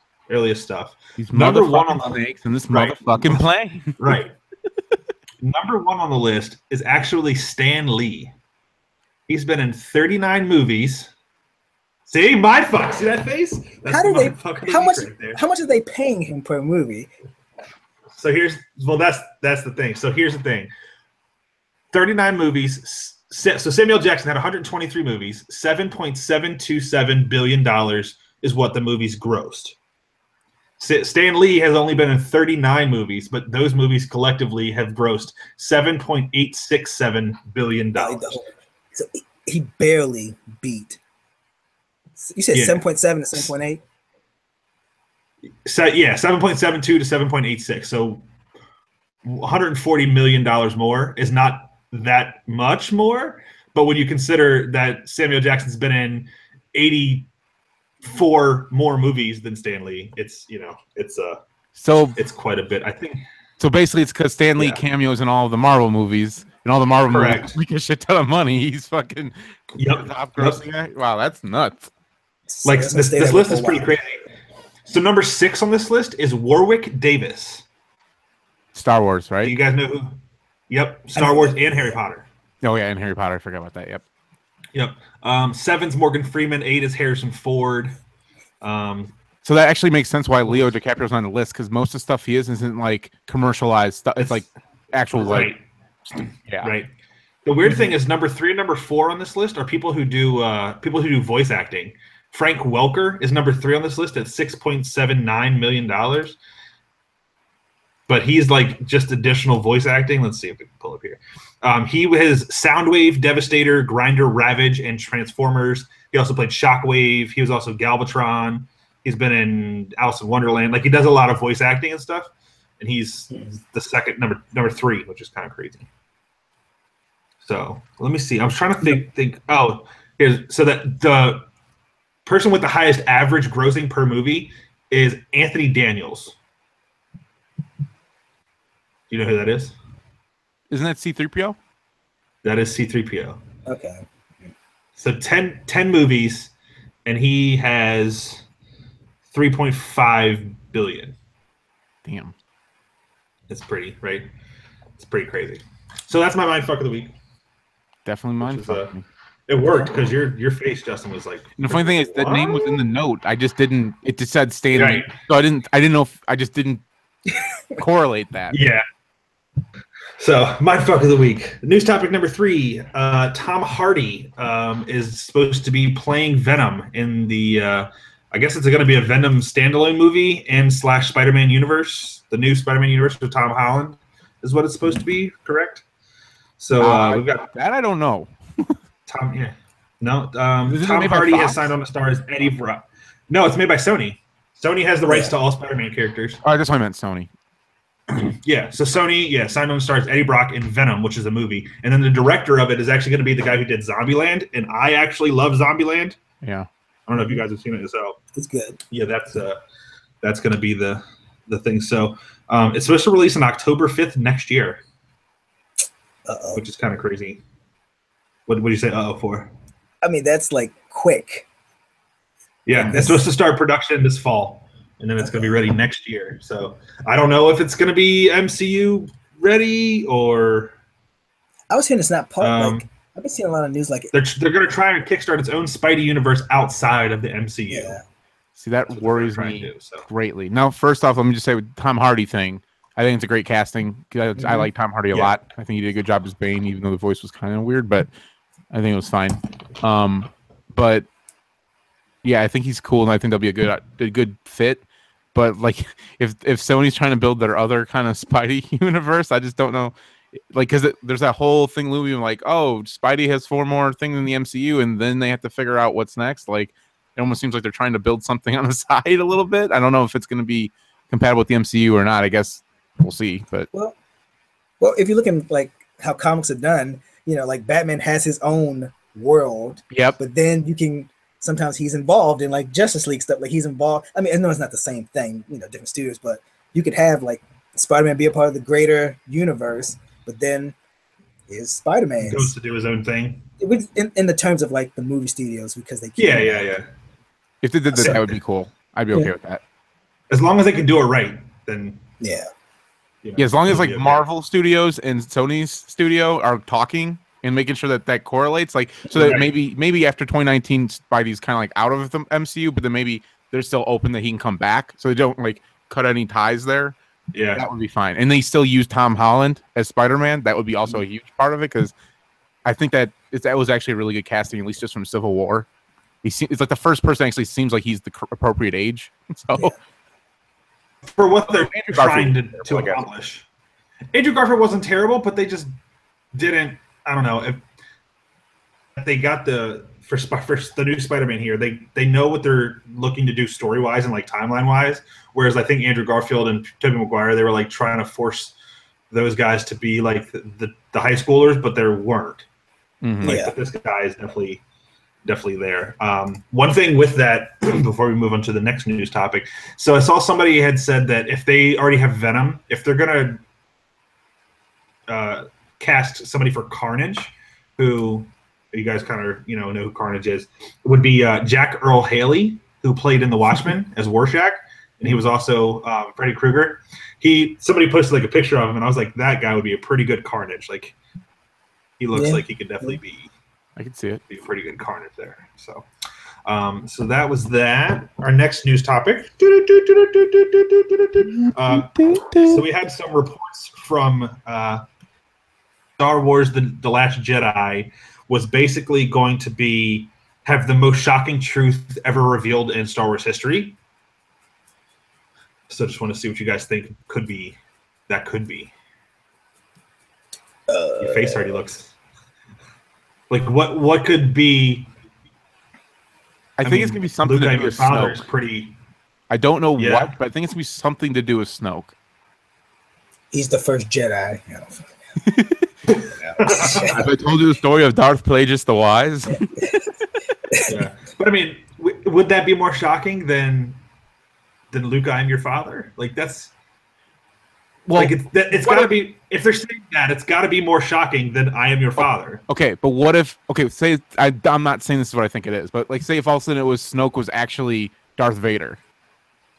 stuff.
these
Number 1 on
motherfucking
the
snakes in this
right.
motherfucking plane.
Right. Number 1 on the list is actually Stan Lee. He's been in 39 movies. See, my fuck. See that face? That's
how much
right there.
how much are they paying him per movie?
So that's the thing. So here's the thing. 39 movies. So Samuel Jackson had 123 movies. $7.727 billion is what the movies grossed. Stan Lee has only been in 39 movies, but those movies collectively have grossed $7.867 billion.
So he barely beat. You said 7.7 to 7.8?
So, 7.72 to 7.86. So $140 million more is not that much more. But when you consider that Samuel Jackson's been in 84 more movies than Stan Lee, it's quite a bit, I think.
So basically, it's because Stan Lee cameos in all of the Marvel movies. And all the Marvel movies make a shit ton of money. He's fucking top grossing guy. Wow, that's nuts.
Like this list is pretty crazy. So number 6 on this list is Warwick Davis.
Star Wars, right?
Do you guys know who? Yep, Star Wars and Harry Potter.
Oh yeah, and Harry Potter. I forgot about that. Yep.
7's Morgan Freeman. 8 is Harrison Ford.
So that actually makes sense why Leo DiCaprio's on the list, because most of the stuff he isn't like commercialized stuff. It's like actual
right. Right. The weird thing is number 3 and number 4 on this list are people who do voice acting. Frank Welker is number 3 on this list at $6.79 million. But he's like just additional voice acting. Let's see if we can pull up here. He was Soundwave, Devastator, Grinder, Ravage, and Transformers. He also played Shockwave. He was also Galvatron. He's been in Alice in Wonderland. Like, he does a lot of voice acting and stuff. And he's the second number 3, which is kind of crazy. So let me see. I was trying to think. Oh, so that the person with the highest average grossing per movie is Anthony Daniels. Do you know who that is?
Isn't that C-3PO?
That is C-3PO.
Okay.
So 10 movies, and he has 3.5 billion.
Damn.
It's pretty, right? It's pretty crazy. So that's my mindfuck of the week.
Definitely mindfuck.
It worked because your face, Justin, was like.
And the funny thing is that name was in the note. I just didn't. It just said Stan Lee, so I didn't know. I just didn't correlate that.
Yeah. So mindfuck of the week. News topic number 3. Tom Hardy is supposed to be playing Venom in the. I guess it's going to be a Venom standalone movie and / Spider-Man universe. The new Spider-Man universe with Tom Holland is what it's supposed to be. Correct. So we've got
that. I don't know.
Tom, yeah, no. Tom Hardy has signed on to star as Eddie Brock. No, it's made by Sony. Sony has the rights to all Spider-Man characters.
Oh, that's why I meant Sony.
Yeah, so Sony, signed on to star as Eddie Brock in Venom, which is a movie, and then the director of it is actually going to be the guy who did Zombieland, and I actually love Zombieland.
Yeah,
I don't know if you guys have seen it yourself.
It's good.
Yeah, that's going to be the thing. So it's supposed to release on October 5th next year. Which is kind of crazy. What do you say for?
I mean, that's like quick.
Yeah, it's supposed to start production this fall, and then it's going to be ready next year. So I don't know if it's going to be MCU ready or.
I was hearing it's not part. I've been seeing a lot of news like
they're going to try and kickstart its own Spidey universe outside of the MCU.
Yeah.
See, that worries me greatly. Now, first off, let me just say with Tom Hardy thing, I think it's a great casting. I like Tom Hardy a lot. I think he did a good job as Bane, even though the voice was kind of weird, but I think it was fine. But yeah, I think he's cool, and I think they'll be a good fit. But like, if Sony's trying to build their other kind of Spidey universe, I just don't know. Like, because there's that whole thing looming, like, oh, Spidey has 4 more things in the MCU, and then they have to figure out what's next. Like, it almost seems like they're trying to build something on the side a little bit. I don't know if it's going to be compatible with the MCU or not, I guess we'll see. But
well, if you look at like how comics are done, you know, like Batman has his own world.
Yep.
But then you can sometimes he's involved in like Justice League stuff. Like he's involved. I mean, I know it's not the same thing, you know, different studios, but you could have like Spider-Man be a part of the greater universe, but then is Spider-Man
goes to do his own thing.
In the terms of like the movie studios, because they
yeah.
If they did that, that would be cool. I'd be okay with that.
As long as they can do it right, then
yeah.
You know,
yeah, as long as like
okay.
Marvel Studios and Sony's studio are talking and making sure that that correlates, like so that maybe after 2019, Spidey's kind of like out of the MCU, but then maybe they're still open that he can come back, so they don't like cut any ties there.
Yeah,
that would be fine. And they still use Tom Holland as Spider-Man. That would be also a huge part of it because I think that was actually a really good casting, at least just from Civil War. It's like the first person actually seems like he's the appropriate age. So. Yeah.
For what they're trying to accomplish. Andrew Garfield wasn't terrible, but they just didn't. I don't know if they got the new Spider-Man here. They know what they're looking to do story-wise and like timeline-wise. Whereas I think Andrew Garfield and Tobey Maguire, they were like trying to force those guys to be like the high schoolers, but they weren't.
Mm-hmm.
But this guy is definitely there. One thing with that, before we move on to the next news topic. So I saw somebody had said that if they already have Venom, if they're going to cast somebody for Carnage, who you guys kind of know who Carnage is, would be Jack Earl Haley, who played in The Watchmen as Rorschach, and he was also Freddy Krueger. Somebody posted like a picture of him, and I was like, that guy would be a pretty good Carnage. Like he looks like he could definitely be.
I can see it.
Be a pretty good Carnage there. So, so that was that. Our next news topic. So we had some reports from Star Wars: The Last Jedi was basically going to have the most shocking truth ever revealed in Star Wars history. So just want to see what you guys think could be. Your face already looks. Like what could be?
I think it's gonna be something
Luke
to do with Snoke.
Pretty.
I don't know what, but I think it's gonna be something to do with Snoke.
He's the first Jedi.
Have I told you the story of Darth Plagueis the Wise?
Yeah, but I mean, would that be more shocking than Luke, I am your father? Like that's. Well, like it's got to be. If they're saying that, it's got to be more shocking than I am your father.
Okay, but what if? Okay, say I'm not saying this is what I think it is, but like say if all of a sudden it was Snoke was actually Darth Vader.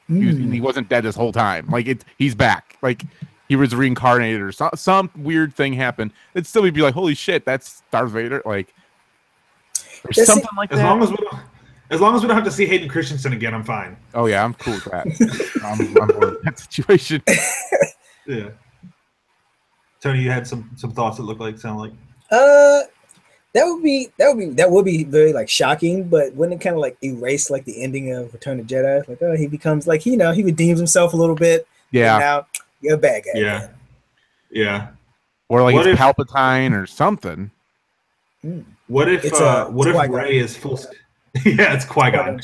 He wasn't dead this whole time. Like he's back. Like he was reincarnated or some weird thing happened. It'd still be like, holy shit, that's Darth Vader. Like or something like that.
As long as we don't have to see Hayden Christensen again, I'm fine.
Oh yeah, I'm cool with that. I'm bored with that situation.
Yeah. Tony, you had some thoughts that sound like.
That would be very like shocking, but wouldn't it kind of like erase like the ending of Return of the Jedi? Like, oh, he becomes like he redeems himself a little bit.
Yeah.
Now you're a bad guy.
Yeah. Yeah.
Or like it's Palpatine or something.
What if Rey is full? Yeah, it's Qui-Gon.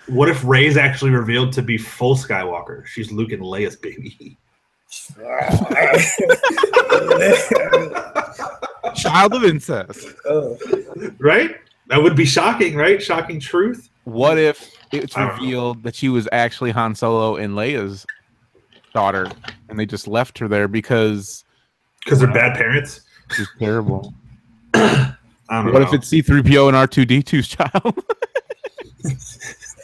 What if Rey's actually revealed to be full Skywalker? She's Luke and Leia's baby.
Child of incest.
Right? That would be shocking, right? Shocking truth.
What if it's revealed that she was actually Han Solo and Leia's daughter, and they just left her there because
they're bad parents?
She's terrible.
What
if it's C-3PO and R2-D2's child?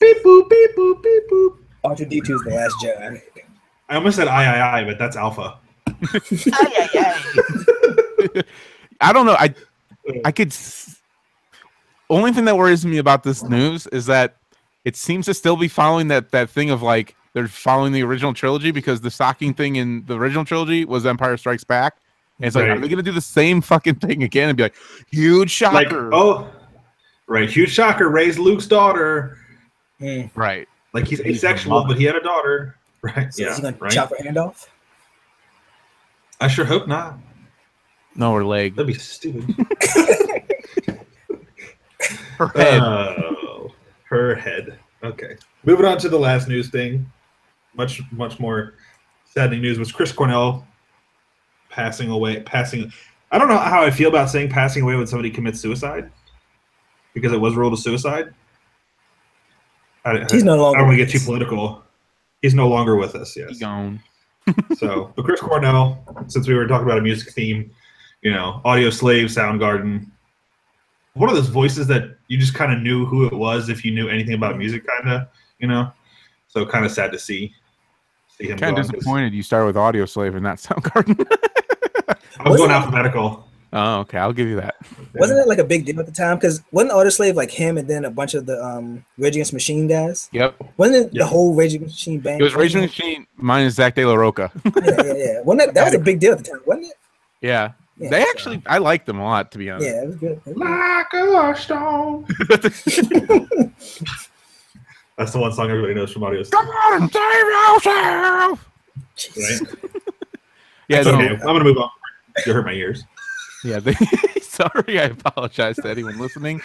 Beep boop, beep boop, beep boop.
R2-D2 is the last Jedi.
I almost said I, but that's Alpha.
I don't know. I could. Only thing that worries me about this news is that it seems to still be following that thing of like they're following the original trilogy, because the shocking thing in the original trilogy was Empire Strikes Back. And it's like, are they going to do the same fucking thing again and be like, huge shocker?
Like, right, huge shocker. Rey's Luke's daughter.
Right.
Like he's asexual, but he had a daughter. Right.
So is he going to chop her hand off?
I sure hope not.
No, her leg.
That'd be stupid.
Her head.
Oh, her head. Okay. Moving on to the last news thing. much more saddening news was Chris Cornell passing away. I don't know how I feel about saying passing away when somebody commits suicide, because it was ruled a suicide.
He's no longer.
I don't want to get too political. He's no longer with us. Yes.
He's gone.
So, but Chris Cornell, since we were talking about a music theme, Audio Slave, Soundgarden, one of those voices that you just kind of knew who it was if you knew anything about music, kind of, So kind of sad to see him.
Kind of disappointed you started with Audio Slave and not Soundgarden.
I was going alphabetical.
Oh, okay. I'll give you that.
Wasn't it like a big deal at the time? Because wasn't Audio Slave like him and then a bunch of the Rage Against the Machine guys?
Yep.
Wasn't it the whole Rage Against the Machine band?
It was Rage Against the Machine minus Zach De La Roca.
Yeah. Wasn't that was a big deal at the time, wasn't it?
Yeah. They actually, I liked them a lot, to be honest.
Yeah, it was good.
Like a stone. That's the one song everybody knows from Audio Slave.
Come on, save yourself!
Right?
Yeah,
okay. I'm going to move on. You hurt my ears.
Yeah, sorry, I apologize to anyone listening.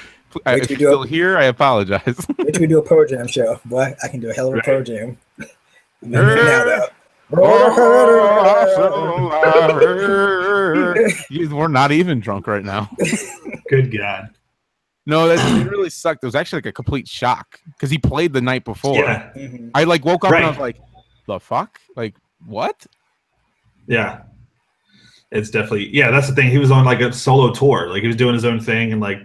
If you're still here, I apologize.
Wait till we do a Pearl Jam show. Boy, I can do a hell of a Pearl Jam.
We're not even drunk right now.
Good God.
No, it really sucked. It was actually like a complete shock because he played the night before.
Yeah.
I like woke up and I was like, the fuck? Like, what?
Yeah. It's definitely, that's the thing. He was on like a solo tour. Like he was doing his own thing and like,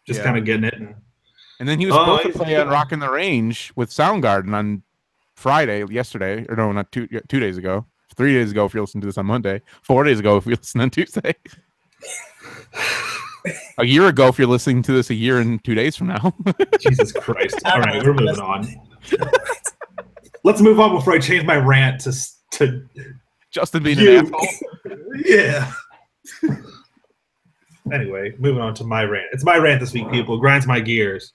just kind of getting it.
And then he was supposed to play on Rockin' the Range with Soundgarden on yesterday, or no, not 2 days ago. 3 days ago if you're listening to this on Monday. 4 days ago if you're listening on Tuesday. A year ago if you're listening to this a year and 2 days from now.
Jesus Christ. All right, we're moving on. Let's move on before I change my rant to
Justin being an asshole.
Yeah. Anyway, moving on to my rant. It's my rant this week, people. Grinds my gears.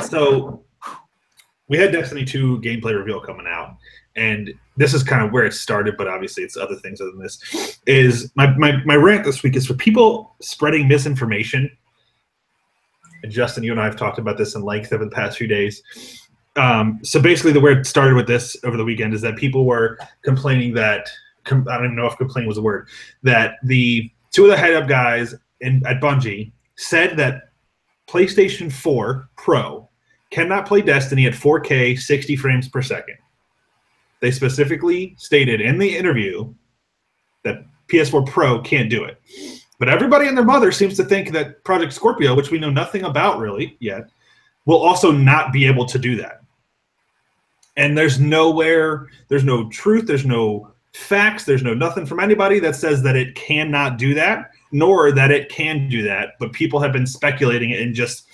So we had Destiny 2 gameplay reveal coming out, and this is kind of where it started, but obviously it's other things other than this. Is my rant this week is for people spreading misinformation. And Justin, you and I have talked about this in length over the past few days. So basically, where it started with this over the weekend is that people were complaining that I don't even know if complaining was a word, that the two of the head-up guys at Bungie said that PlayStation 4 Pro cannot play Destiny at 4K 60 frames per second. They specifically stated in the interview that PS4 Pro can't do it. But everybody and their mother seems to think that Project Scorpio, which we know nothing about really yet, will also not be able to do that. And there's no truth, there's no facts, there's no nothing from anybody that says that it cannot do that, nor that it can do that, but people have been speculating it and just...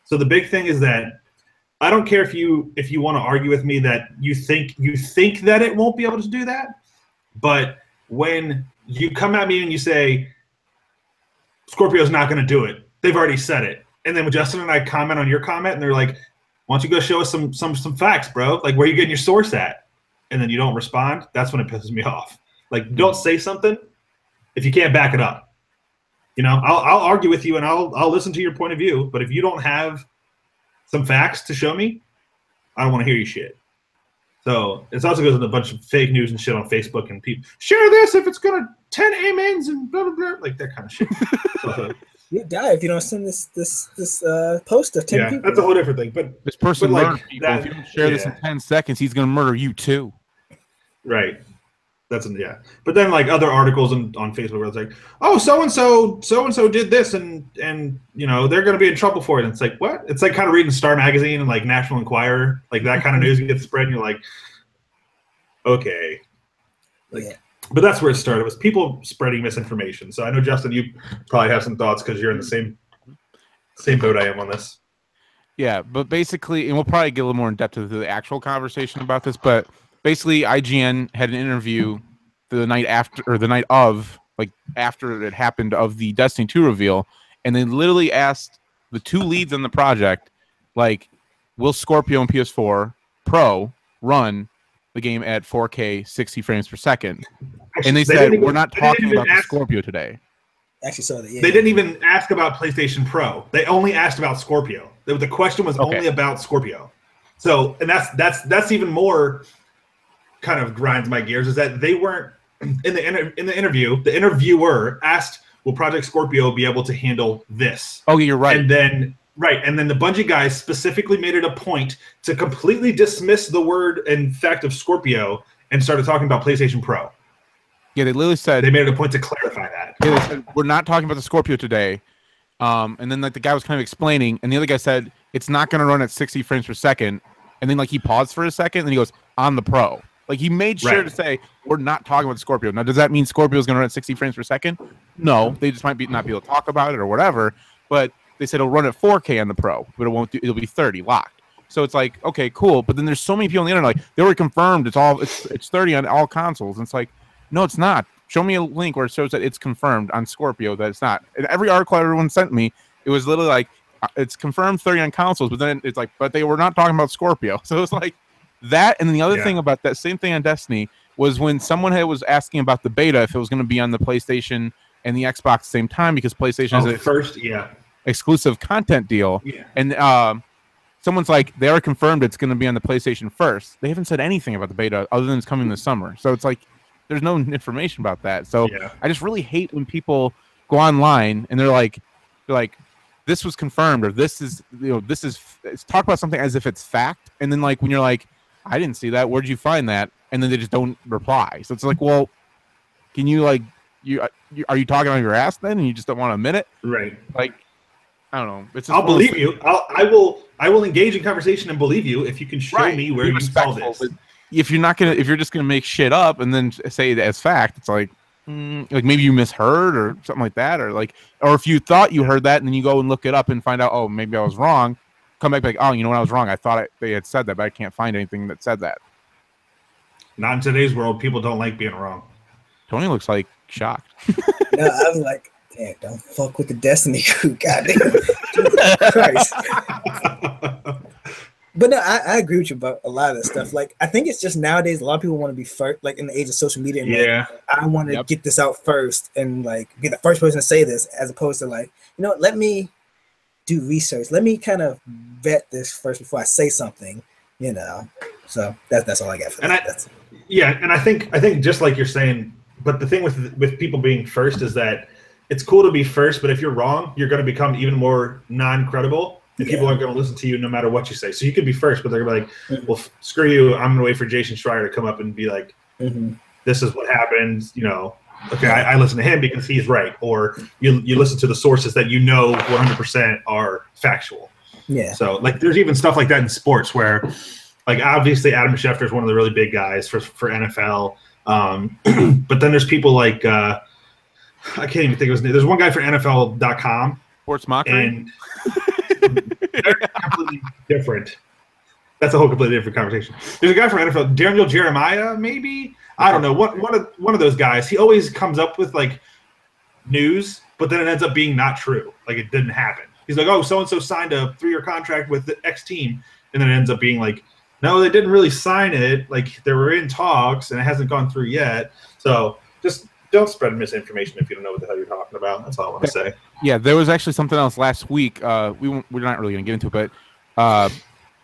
So the big thing is that I don't care if you want to argue with me that you think that it won't be able to do that, but when you come at me and you say Scorpio's not going to do it, they've already said it. And then when Justin and I comment on your comment and they're like, why don't you go show us some facts, bro? Like, where are you getting your source at? And then you don't respond. That's when it pisses me off. Like, don't say something if you can't back it up. I'll argue with you and I'll listen to your point of view. But if you don't have some facts to show me, I don't want to hear your shit. So it also goes with a bunch of fake news and shit on Facebook, and people share this if it's gonna 10 amens and blah blah blah, like that kind of shit. So,
you die if you don't send this post to 10 people.
That's a whole different thing. But
this person murders people.
That,
if you don't share this in 10 seconds, he's gonna murder you too.
Right. But then like other articles on Facebook where it's like, oh, so and so did this and they're gonna be in trouble for it. And it's like, what? It's like kind of reading Star Magazine and like National Enquirer, like that kind of news gets spread, and you're like, okay.
Yeah.
But that's where it started, was people spreading misinformation. So I know, Justin, you probably have some thoughts because you're in the same boat I am on this.
Yeah, but basically, and we'll probably get a little more in depth into the actual conversation about this, but basically IGN had an interview the night after, or the night of, like after it happened, of the Destiny 2 reveal, and they literally asked the two leads on the project, like, will Scorpio and PS4 Pro run the game at 4K 60 frames per second? And they said, we're not talking about the Scorpio today.
Actually saw that. Yeah.
They didn't even ask about PlayStation Pro. They only asked about Scorpio. The question was only about Scorpio. So, and that's even more kind of grinds my gears, is that they weren't in the interview. The interviewer asked, "Will Project Scorpio be able to handle this?"
Oh, you're right.
And then the Bungie guys specifically made it a point to completely dismiss the word and fact of Scorpio and started talking about PlayStation Pro.
Yeah, they literally said
they made it a point to clarify that.
Yeah, they said, we're not talking about the Scorpio today. And then like the guy was kind of explaining, and the other guy said it's not going to run at 60 frames per second. And then like he paused for a second, and then he goes on the Pro. Like he made sure to say we're not talking about the Scorpio. Now, does that mean Scorpio is going to run at 60 frames per second? No, they just might not be able to talk about it or whatever. But they said it'll run at 4K on the Pro, but it won't. It'll be 30 locked. So it's like, okay, cool. But then there's so many people on the internet like they were confirmed it's 30 on all consoles. And it's like, no, it's not. Show me a link where it shows that it's confirmed on Scorpio that it's not. And every article everyone sent me, it was literally like it's confirmed 30 on consoles, but then it's like, but they were not talking about Scorpio. So it's like that. And then the other thing about that same thing on Destiny was when someone was asking about the beta, if it was going to be on the PlayStation and the Xbox at the same time, because PlayStation is a
first
exclusive content deal.
Yeah.
And someone's like, they are confirmed it's going to be on the PlayStation first. They haven't said anything about the beta other than it's coming this summer. So it's like, there's no information about that. So I just really hate when people go online and they're like, this was confirmed, or this is talk about something as if it's fact. And then like, when you're like, I didn't see that, where'd you find that? And then they just don't reply. So it's like, well, can you are you talking on your ass then? And you just don't want to admit it?
Right.
Like, I don't know.
I'll believe you. I will engage in conversation and believe you if you can show me where you saw this.
If you're just gonna make shit up and then say it as fact, it's like maybe you misheard or something like that, or if you thought you heard that and then you go and look it up and find out, oh, maybe I was wrong. Come back like, oh, you know what, I was wrong. I thought they had said that, but I can't find anything that said that.
Not in today's world. People don't like being wrong.
Tony looks like shocked.
No, I was like, damn, don't fuck with the Destiny crew, goddamn. Jesus Christ. But no, I agree with you about a lot of this stuff. Like, I think it's just nowadays a lot of people want to be first, like in the age of social media. And I want to get this out first and like be the first person to say this, as opposed to like, you know what, let me do research. Let me kind of vet this first before I say something, you know. So that's all I got for that.
And I think just like you're saying, but the thing with people being first is that it's cool to be first, but if you're wrong, you're going to become even more non-credible. And people aren't going to listen to you no matter what you say. So you could be first, but they're going to be like, well, screw you. I'm going to wait for Jason Schreier to come up and be like, this is what happened. You know, okay, I listen to him because he's right. Or you listen to the sources that you know 100% are factual.
Yeah. So,
like, there's even stuff like that in sports where, like, obviously Adam Schefter is one of the really big guys for NFL. But then there's people like, I can't even think of his name. There's one guy for NFL.com.
Sports Mockery?
And they're completely different. That's a whole completely different conversation. There's a guy from NFL, Daniel Jeremiah, maybe? I don't know. One of those guys. He always comes up with like news, but then it ends up being not true. Like it didn't happen. He's like, oh, so-and-so signed a 3-year contract with the X team. And then it ends up being like, no, they didn't really sign it. Like they were in talks and it hasn't gone through yet. So just don't spread misinformation if you don't know what the hell you're talking about. That's all I want to say.
Yeah, there was actually something else last week. We're not really going to get into it, but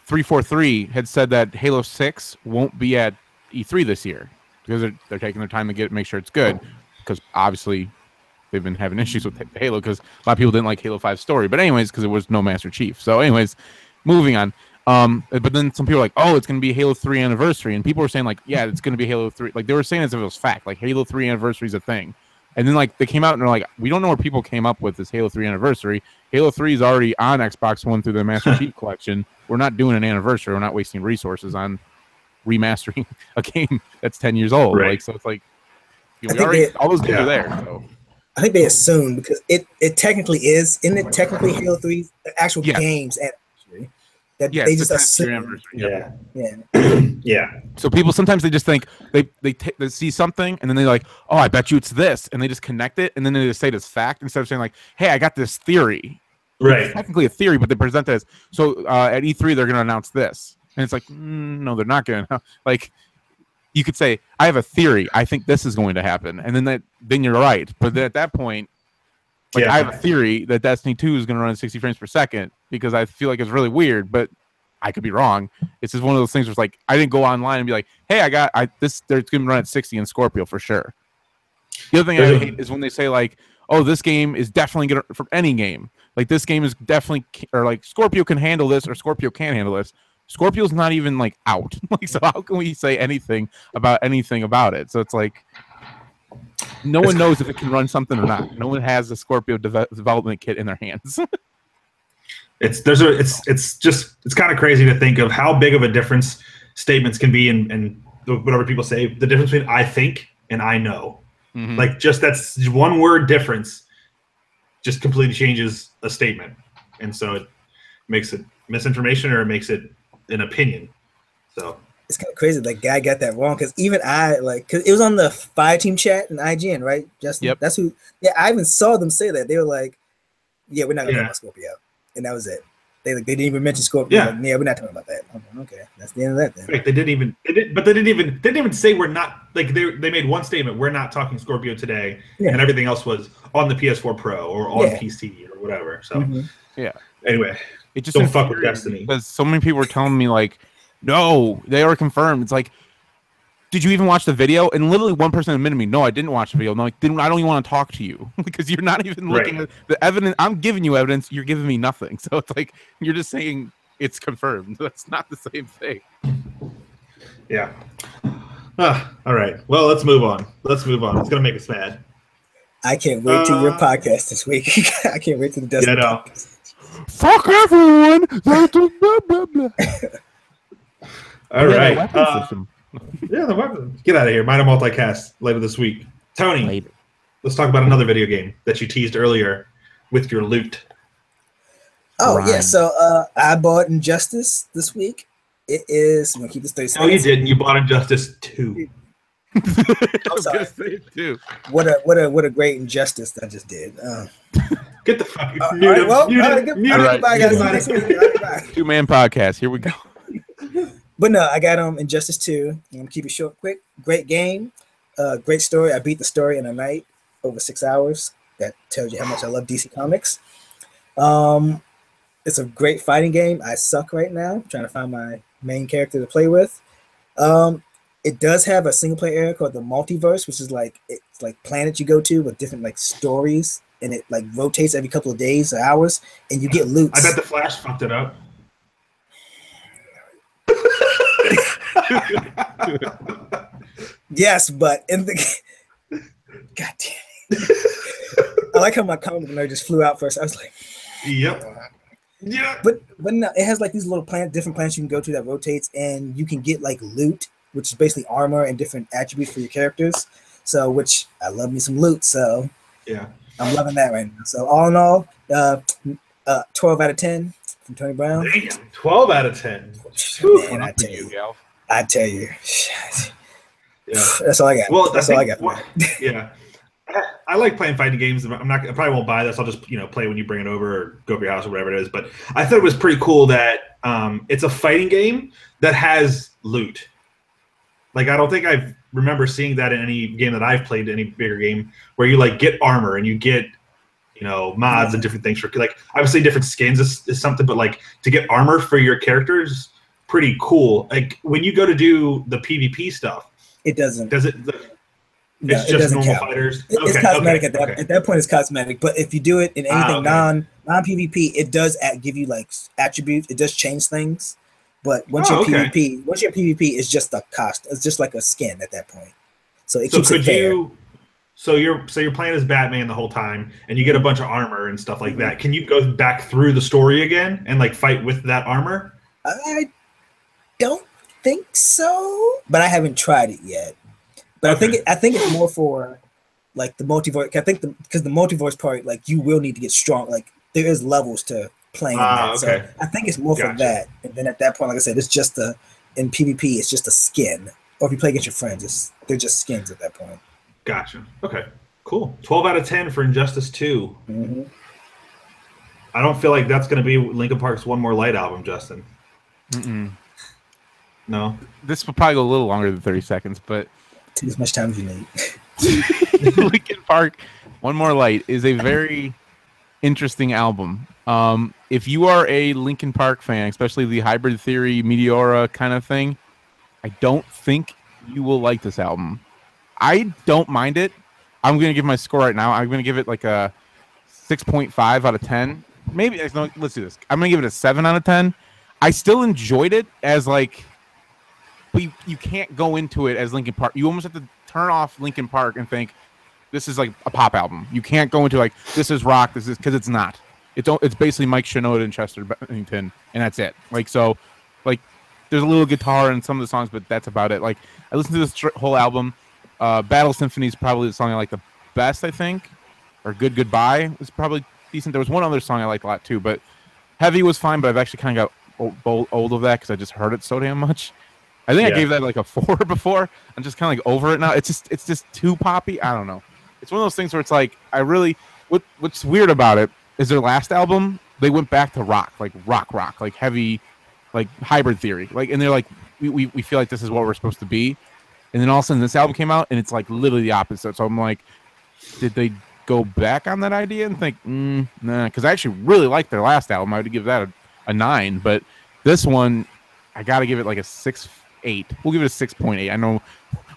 343 had said that Halo 6 won't be at E3 this year because they're taking their time to make sure it's good, because obviously they've been having issues with Halo because a lot of people didn't like Halo 5's story. But anyways, because there was no Master Chief. So anyways, moving on. But then some people are like, oh, it's going to be Halo 3 anniversary. And people were saying like, yeah, it's going to be Halo 3. Like they were saying as if it was fact, like Halo 3 anniversary is a thing. And then like they came out and they're like, we don't know where people came up with this Halo 3 anniversary. Halo 3 is already on Xbox One through the Master Chief Collection. We're not doing an anniversary. We're not wasting resources on remastering a game that's 10 years old. Right. Like, so it's like, all those games are there. So.
I think they assume because it technically is, isn't it technically Halo 3's actual games actually? That they just assume.
Yeah.
So people sometimes they just think they see something and then they're like, oh, I bet you it's this, and they just connect it and then they just say it as fact instead of saying like, hey, I got this theory.
Right.
It's technically a theory, but they present it as so at E3 they're going to announce this, and it's like, no, they're not going to. Like, you could say, I have a theory. I think this is going to happen, and then you're right. But at that point, I have a theory that Destiny 2 is going to run at 60 frames per second because I feel like it's really weird, but I could be wrong. It's just one of those things where it's like I didn't go online and be like, hey, this. There's going to run at 60 in Scorpio for sure. The other thing I hate is when they say like, oh, this game is definitely going to, from any game, like this game is definitely, or like Scorpio can handle this or Scorpio can't handle this. Scorpio's not even like out. Like, so how can we say anything about it? So it's like, no one knows if it can run something or not. No one has a Scorpio development kit in their hands.
It's kind of crazy to think of how big of a difference statements can be and whatever people say. The difference between I think and I know, like just that's one word difference, just completely changes a statement, and so it makes it misinformation or it makes it an opinion. So
it's kind of crazy. That guy got that wrong because even I because it was on the Fire Team chat and IGN, right? Justin,
yep.
That's who. Yeah, I even saw them say that. They were like, "Yeah, we're not gonna talk about Scorpio." And that was it. They didn't even mention Scorpio.
Yeah,
like, we're not talking about that. Okay, that's the end of that then.
Right, they didn't even say we're not, like they made one statement, we're not talking Scorpio today, and everything else was on the PS4 Pro or on PC or whatever. So anyway,
it just
don't fuck with Destiny
because so many people were telling me like, no, they are confirmed. It's like, did you even watch the video? And literally one person admitted to me, no, I didn't watch the video. No, I don't even want to talk to you because you're not even looking at the evidence. I'm giving you evidence. You're giving me nothing. So it's like, you're just saying it's confirmed. That's not the same thing.
Yeah. All right. Well, let's move on. It's going to make us mad.
I can't wait till your podcast this week. I can't wait till the Destiny podcast.
Fuck everyone.
All right. Yeah, the weapon. Get out of here. Minor multicast later this week. Tony, let's talk about another video game that you teased earlier with your loot.
Oh, yeah. So I bought Injustice this week. It is, I'm going to keep this 30 seconds.
Oh, you didn't. You bought Injustice 2.
I'm sorry. What a great injustice I just did.
Get the fuck out.
Two-man podcast. Here we go.
But no, I got Injustice 2. I'm gonna keep it short, quick. Great game, great story. I beat the story in a night, over 6 hours. That tells you how much I love DC Comics. It's a great fighting game. I suck right now. I'm trying to find my main character to play with. It does have a single player area called the Multiverse, which is like it's like planets you go to with different like stories, and it like rotates every couple of days or hours, and you get loot.
I bet the Flash fucked it up.
Yes, but in the God damn it. I like how my comic nerd just flew out first. I was like,
yep. Yeah.
But no, it has like these little different planets you can go to that rotates, and you can get like loot, which is basically armor and different attributes for your characters. So, which I love me some loot. So
yeah,
I'm loving that right now. So all in all, 12 out of 10 from Tony Brown.
Damn, 12 out of 10.
Man, I tell you. Yeah. That's all I got.
Well,
that's all I got.
Yeah. I like playing fighting games. I probably won't buy this. I'll just play when you bring it over or go over your house or whatever it is. But I thought it was pretty cool that it's a fighting game that has loot. Like I don't think I remember seeing that in any game that I've played, any bigger game, where you like get armor and you get mods and different things for like obviously different skins is something, but like to get armor for your characters, pretty cool. Like when you go to do the PvP stuff,
it doesn't.
Does it?
No,
it's just normal fighters.
It's cosmetic at that. At that point, it's cosmetic. But if you do it in anything non PvP, it does give you like attributes. It does change things. But once you're PvP, it's just a cost. It's just like a skin at that point. So it keeps it fair.
So you're playing as Batman the whole time, and you get a bunch of armor and stuff like that. Can you go back through the story again and like fight with that armor?
I don't think so, but I haven't tried it yet. But I think it's more for like the multiverse. I think because the multiverse part, like you will need to get strong. Like there is levels to playing. So I think it's more for that. And then at that point, like I said, it's just in PvP, it's just a skin. Or if you play against your friends, they're just skins at that point.
Gotcha. Okay. Cool. 12 out of 10 for Injustice 2.
Mm-hmm.
I don't feel like that's going to be Linkin Park's One More Light album, Justin.
Mm-mm.
No.
This will probably go a little longer than 30 seconds, but
take as much time as you need.
Linkin Park, One More Light is a very interesting album. If you are a Linkin Park fan, especially the Hybrid Theory, Meteora kind of thing, I don't think you will like this album. I don't mind it. I'm going to give my score right now. I'm going to give it like a 6.5 out of 10. Maybe no, let's do this. I'm going to give it a 7 out of 10. I still enjoyed it as like, but you can't go into it as Linkin Park. You almost have to turn off Linkin Park and think this is like a pop album. You can't go into like this is rock. This is because it's not. It's basically Mike Shinoda and Chester Bennington, and that's it. Like so, like there's a little guitar in some of the songs, but that's about it. Like I listened to this whole album. Battle Symphony is probably the song I like the best, I think. Or Good Goodbye was probably decent. There was one other song I liked a lot too, but Heavy was fine. But I've actually kind of got old of that because I just heard it so damn much. I think I gave that like a 4 before. I'm just kind of like over it now. It's just too poppy. I don't know. It's one of those things where it's like I really what's weird about it is their last album they went back to rock, like rock, like heavy, like Hybrid Theory, like and they're like we feel like this is what we're supposed to be, and then all of a sudden this album came out and it's like literally the opposite. So I'm like, did they go back on that idea and think nah? Because I actually really liked their last album. I would give that a 9, but this one I got to give it like a 6.8. We'll give it a 6.8. I know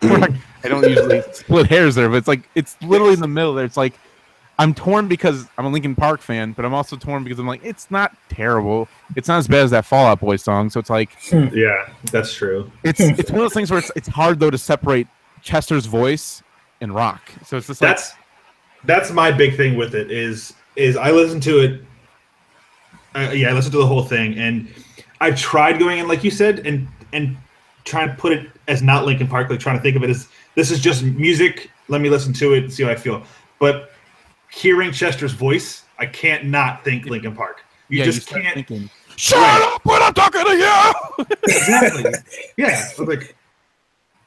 I don't usually split hairs there, but it's literally in the middle there. It's like I'm torn because I'm a Linkin Park fan, but I'm also torn because I'm like it's not terrible. It's not as bad as that Fall Out Boy song. So it's like
yeah, that's true.
It's one of those things where it's hard though to separate Chester's voice and rock. So it's just like
that's my big thing with it is I listened to it. I listened to the whole thing, and I've tried going in like you said, and trying to put it as not Linkin Park, like trying to think of it as this is just music. Let me listen to it and see how I feel. But hearing Chester's voice, I can't not think Linkin Park. You just can't. Thinking,
shut up when I'm talking to you.
Exactly.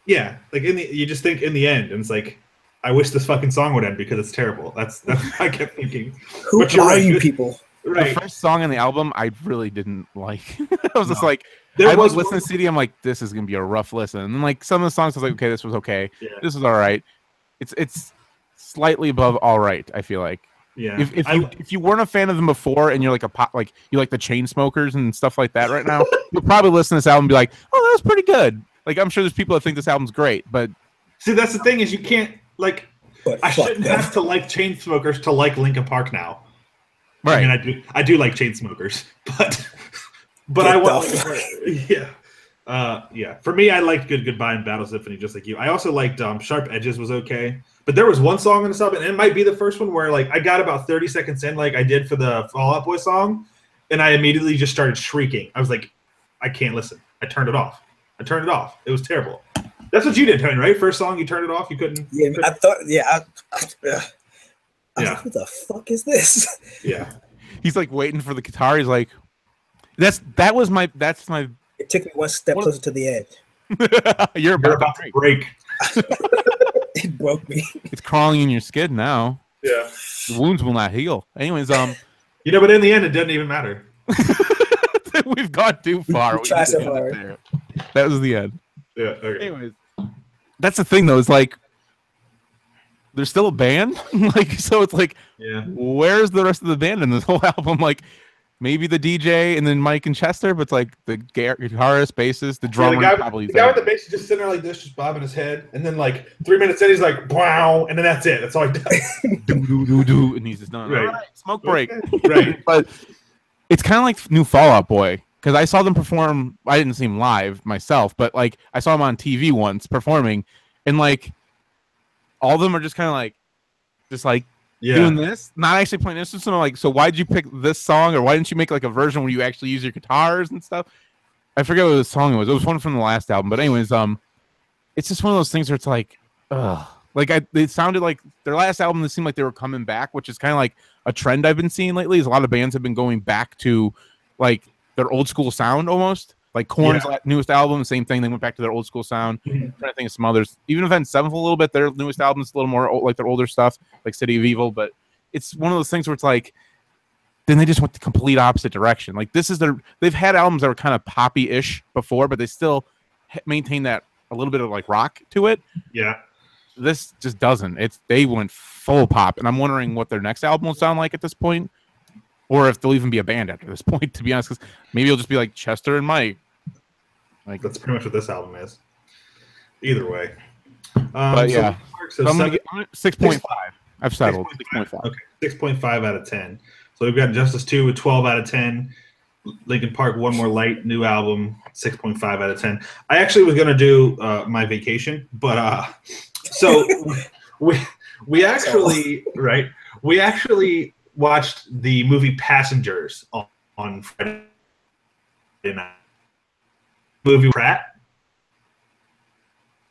Yeah. Like you just think in the end, and it's like, I wish this fucking song would end because it's terrible. That's what I kept thinking.
Who are you people?
Right.
The first song on the album, I really didn't like. I was just like, I was listening to the CD. I'm like, this is gonna be a rough listen. And then like some of the songs, I was like, okay, this was okay. Yeah. This is all right. It's slightly above all right. I feel like.
Yeah.
If you weren't a fan of them before and you're like you like the Chainsmokers and stuff like that right now, you'll probably listen to this album and be like, oh, that was pretty good. Like I'm sure there's people that think this album's great, but
see, that's the thing is you can't like. I shouldn't have to like Chainsmokers to like Linkin Park now.
Right.
I mean, I do like Chainsmokers, but I want yeah. For me, I liked Good Goodbye and Battle Symphony just like you. I also liked Sharp Edges was okay, but there was one song on this album, and it might be the first one where like I got about 30 seconds in, like I did for the Fall Out Boy song, and I immediately just started shrieking. I was like, I can't listen. I turned it off. It was terrible. That's what you did, Tony, right? First song, you turned it off. You couldn't.
Yeah, I thought. Yeah, I was like, what the fuck is this?
Yeah.
He's like waiting for the guitar. He's like, that's my.
It took me one step closer to the edge.
You're about to
break.
It broke me.
It's crawling in your skin now.
Yeah.
The wounds will not heal. Anyways,
but in the end, it doesn't even matter.
We've gone too far.
We tried so hard.
That was the end.
Yeah. Okay.
Anyways, that's the thing though. It's like there's still a band, like so. It's like, where's the rest of the band in this whole album? Like maybe the DJ and then Mike and Chester, but it's like the guitarist, bassist, the drummer.
The guy with the bass is just sitting there like this, just bobbing his head, and then like 3 minutes in, he's like, "Wow," and then that's it. That's all he does.
do, and he's just done.
Right.
All right, smoke break.
Right.
But it's kind of like new Fall Out Boy. Because I saw them perform, I didn't see them live myself, but like I saw them on TV once performing, and like all of them are just kind of like, doing this, not actually playing instruments. So I'm like, so why'd you pick this song, or why didn't you make like a version where you actually use your guitars and stuff? I forget what the song was. It was one from the last album, but anyways, it's just one of those things where it's like, it sounded like their last album. It seemed like they were coming back, which is kind of like a trend I've been seeing lately. Is a lot of bands have been going back to like their old school sound almost. Like Korn's newest album, same thing. They went back to their old school sound. I'm trying to think of some others. Even Avenged Sevenfold a little bit. Their newest album is a little more like their older stuff, like City of Evil. But it's one of those things where it's like, then they just went the complete opposite direction. Like they've had albums that were kind of poppy-ish before, but they still maintain that a little bit of like rock to it.
Yeah.
This just doesn't. They went full pop, and I'm wondering what their next album will sound like at this point. or if they'll even be a band after this point. To be honest, because maybe it'll just be like Chester and Mike. Like
That's pretty much what this album is. Either way.
But yeah,
so
I'm gonna get 6.5. I've settled
6.5. Okay, 6.5 out of 10. So we've got Justice 2 with 12 out of 10. Linkin Park, One More Light, new album, 6.5 out of 10. I actually was gonna do My Vacation, but so we actually watched the movie Passengers on Friday night. Movie Pratt.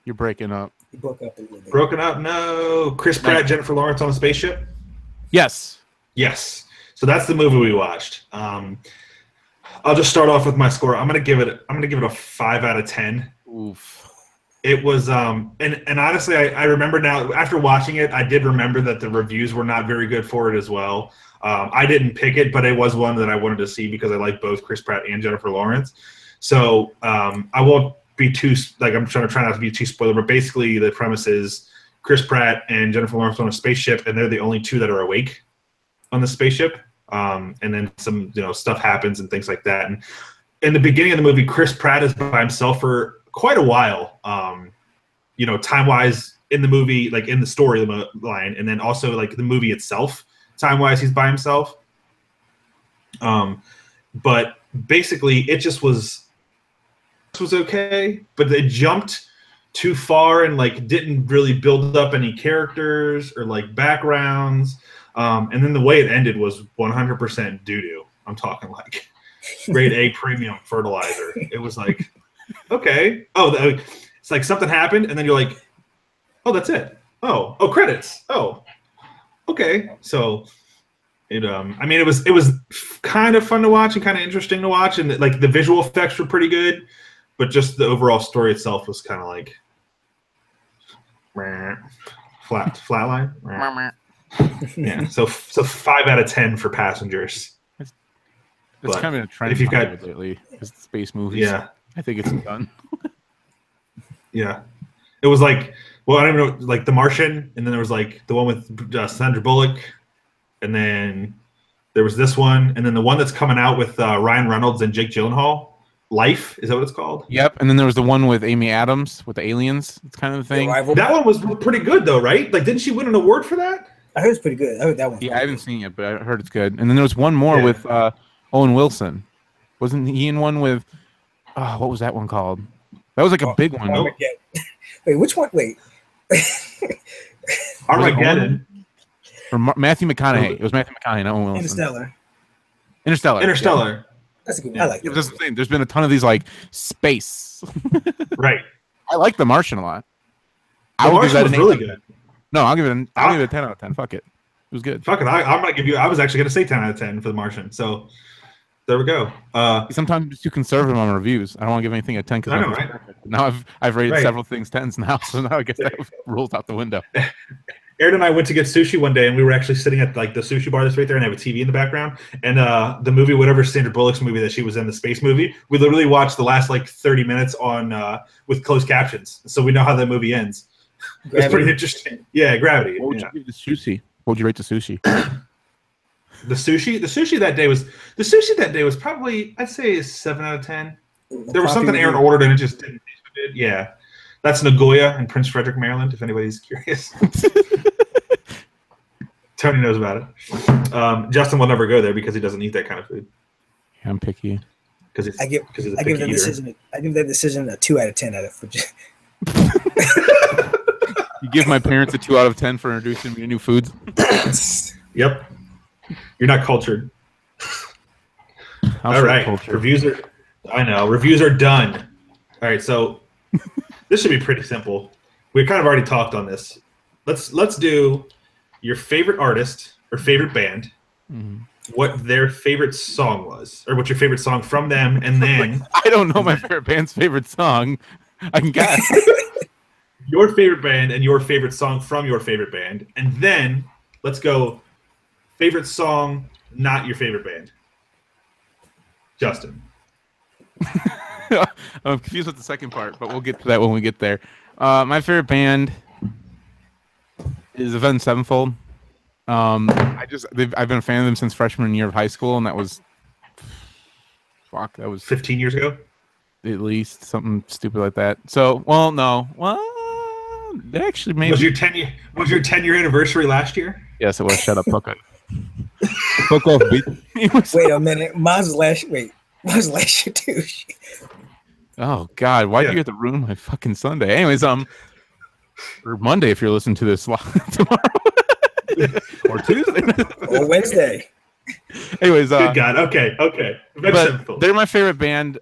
You're breaking up.
You broke up a little bit.
Broken up? No. Chris Pratt, Jennifer Lawrence on a spaceship?
Yes.
Yes. So that's the movie we watched. I'll just start off with my score. I'm gonna give it a 5 out of 10.
Oof.
It was and honestly I remember now after watching it, I did remember that the reviews were not very good for it as well. I didn't pick it, but it was one that I wanted to see because I like both Chris Pratt and Jennifer Lawrence. So I won't be too I'm trying not to be too spoiler, but basically the premise is Chris Pratt and Jennifer Lawrence on a spaceship, and they're the only two that are awake on the spaceship. And then some stuff happens and things like that. And in the beginning of the movie, Chris Pratt is by himself for quite a while. Time wise in the movie, like in the storyline, and then also like the movie itself, time wise, he's by himself. But basically, it just was okay, but they jumped too far and like didn't really build up any characters or like backgrounds. And then the way it ended was 100% doo-doo. I'm talking like grade A premium fertilizer. It was like, okay. Oh, it's like something happened, and then you're like, oh, that's it. Oh, credits. Oh, okay. So it was kind of fun to watch and kind of interesting to watch, and like the visual effects were pretty good, but just the overall story itself was kind of like flatline. Yeah, so 5 out of 10 for Passengers.
It's kind of a trend
if you've got
lately. It's space movies.
Yeah,
I think it's done.
Yeah, it was like, well, I don't even know, like The Martian, and then there was like the one with Sandra Bullock, and then there was this one, and then the one that's coming out with Ryan Reynolds and Jake Gyllenhaal. Life, is that what it's called?
Yep, and then there was the one with Amy Adams with the aliens. It's kind of the thing.
That one was pretty good though, right? Like, didn't she win an award for that?
I heard it's pretty good. I heard that one.
Yeah, I haven't seen it, but I heard it's good. And then there was one more with Owen Wilson. Wasn't he in one with? What was that one called? That was like a big one.
Wait, which one? Wait.
Armageddon.
Or Matthew McConaughey. It was Matthew McConaughey, not Owen Wilson. Interstellar.
Yeah. That's a good one. I like that.
That's the thing. There's been a ton of these like space.
Right.
I like The Martian a lot.
The Martian was really good.
No, I'll give it a 10 out of 10. Fuck it. It was good.
Fuck it. I'm gonna give you. I was actually gonna say 10 out of 10 for The Martian. So there we go.
Sometimes I'm too conservative on reviews. I don't want to give anything a 10 because
right?
Now I've rated several things 10s now, so now I guess that rules out the window.
Aaron and I went to get sushi one day, and we were actually sitting at like the sushi bar that's right there, and I have a TV in the background. And the movie, whatever Sandra Bullock's movie that she was in, the space movie, we literally watched the last like 30 minutes on with closed captions, so we know how that movie ends. Gravity. It's pretty interesting. Yeah, Gravity.
What would you give the sushi? What would you rate the sushi?
The sushi that day was probably, I'd say, a 7 out of 10. There was something Aaron ordered and it just didn't taste good. Yeah, that's Nagoya in Prince Frederick, Maryland. If anybody's curious, Tony knows about it. Justin will never go there because he doesn't eat that kind of food.
Yeah, I'm picky.
I give that decision a 2 out of 10 out of.
You give my parents a 2 out of 10 for introducing me to new foods.
Yep. You're not cultured. All right. Cultured. Reviews are done. All right. So this should be pretty simple. We kind of already talked on this. Let's do your favorite artist or favorite band, what their favorite song was, or what's your favorite song from them, and then
I don't know my favorite band's favorite song. I can guess.
Your favorite band and your favorite song from your favorite band, and then let's go favorite song, not your favorite band. Justin.
I'm confused with the second part, but we'll get to that when we get there. My favorite band is Avenged Sevenfold. I've been a fan of them since freshman year of high school, and that was
15 years ago.
At least something stupid like that. So, well, no, well, actually, maybe
Was your 10-year anniversary last year?
Yes, it was. Shut up, fuck it. Fuck off, bitch.
Wait a minute, mine was last year too.
Oh God, why do you have to ruin my fucking Sunday? Anyways, or Monday if you're listening to this tomorrow, or Tuesday,
or Wednesday.
Anyways,
good God, okay.
But they're my favorite band.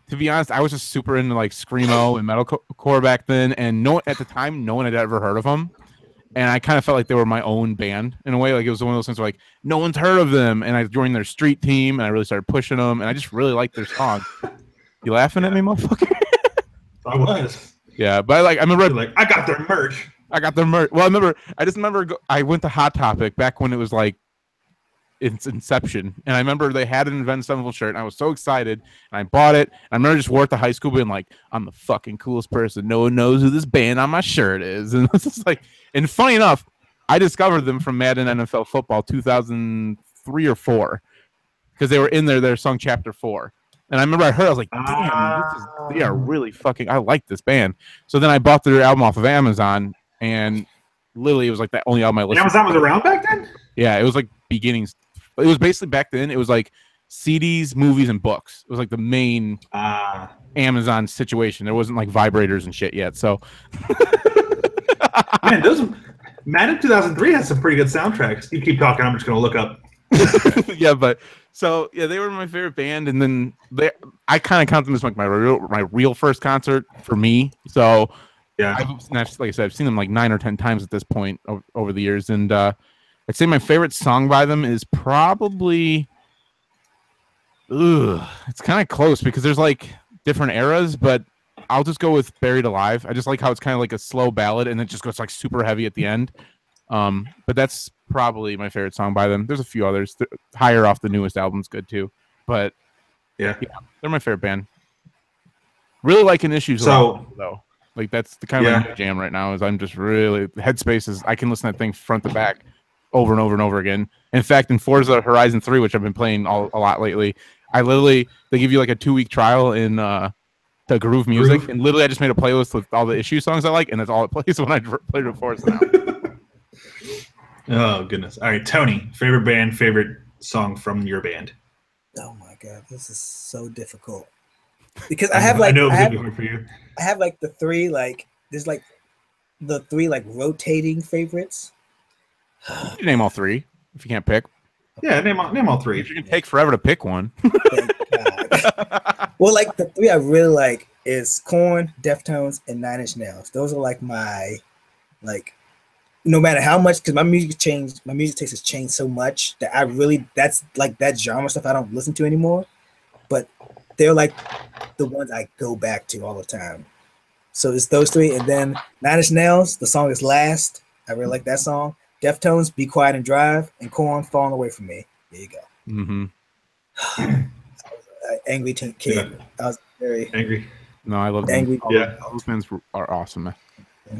To be honest, I was just super into like screamo and metalcore back then, and at the time, no one had ever heard of them. And I kind of felt like they were my own band in a way. Like it was one of those things where like no one's heard of them, and I joined their street team, and I really started pushing them, and I just really liked their song. You laughing at me, motherfucker?
I was.
Yeah, but I remember
I got their merch.
Well, I just remember I went to Hot Topic back when it was like its inception, and I remember they had an Avenged Sevenfold shirt, and I was so excited, and I bought it. And I remember just wore it to high school being like, I'm the fucking coolest person. No one knows who this band on my shirt is. And it's just like, and funny enough, I discovered them from Madden NFL Football 2003 or 4 because they were in their song Chapter 4. And I remember I heard, I was like, damn, they are really fucking, I like this band. So then I bought their album off of Amazon, and literally it was like the only album I listened to.
Amazon was around back then?
Yeah, it was like beginnings. It was basically back then, it was like CDs, movies, and books. It was like the main Amazon situation. There wasn't like vibrators and shit yet. So,
man, Madden 2003 has some pretty good soundtracks. You keep talking, I'm just going to look up.
Yeah, they were my favorite band, and then I kind of count them as like my real first concert for me. So,
yeah,
like I said, I've seen them like 9 or 10 times at this point over the years, and I'd say my favorite song by them is probably, it's kind of close because there's like different eras, but I'll just go with Buried Alive. I just like how it's kind of like a slow ballad and it just goes like super heavy at the end. But that's probably my favorite song by them. There's a few others. Higher off the newest album's good too. But yeah, they're my favorite band. Really liking Issues though. Like that's the kind of jam right now is I'm just really Headspace is I can listen to that thing front to back over and over and over again. In fact, in Forza Horizon 3, which I've been playing a lot lately, they give you like a 2-week trial in the Groove Music, and literally I just made a playlist with all the Issue songs I like, and that's all it plays when I play with Forza now.
Oh goodness! All right, Tony, favorite band, favorite song from your band.
Oh my God, this is so difficult because I have like I have like the three like there's like the three like rotating favorites.
You name all three if you can't pick.
Yeah, name all three.
You can take forever to pick one.
Thank God. Well, like the three I really like is Korn, Deftones, and 9 Inch Nails. Those are like my no matter how much, because my music taste has changed so much that that's like that genre stuff I don't listen to anymore. But they're like the ones I go back to all the time. So it's those three, and then 9 Inch Nails. The song is Last. I really like that song. Deftones, Be Quiet and Drive, and Korn, Falling Away From Me. There you go.
Mm-hmm.
I was an angry kid. Yeah. I was very
angry.
No, I love
angry.
Them. All those bands are awesome.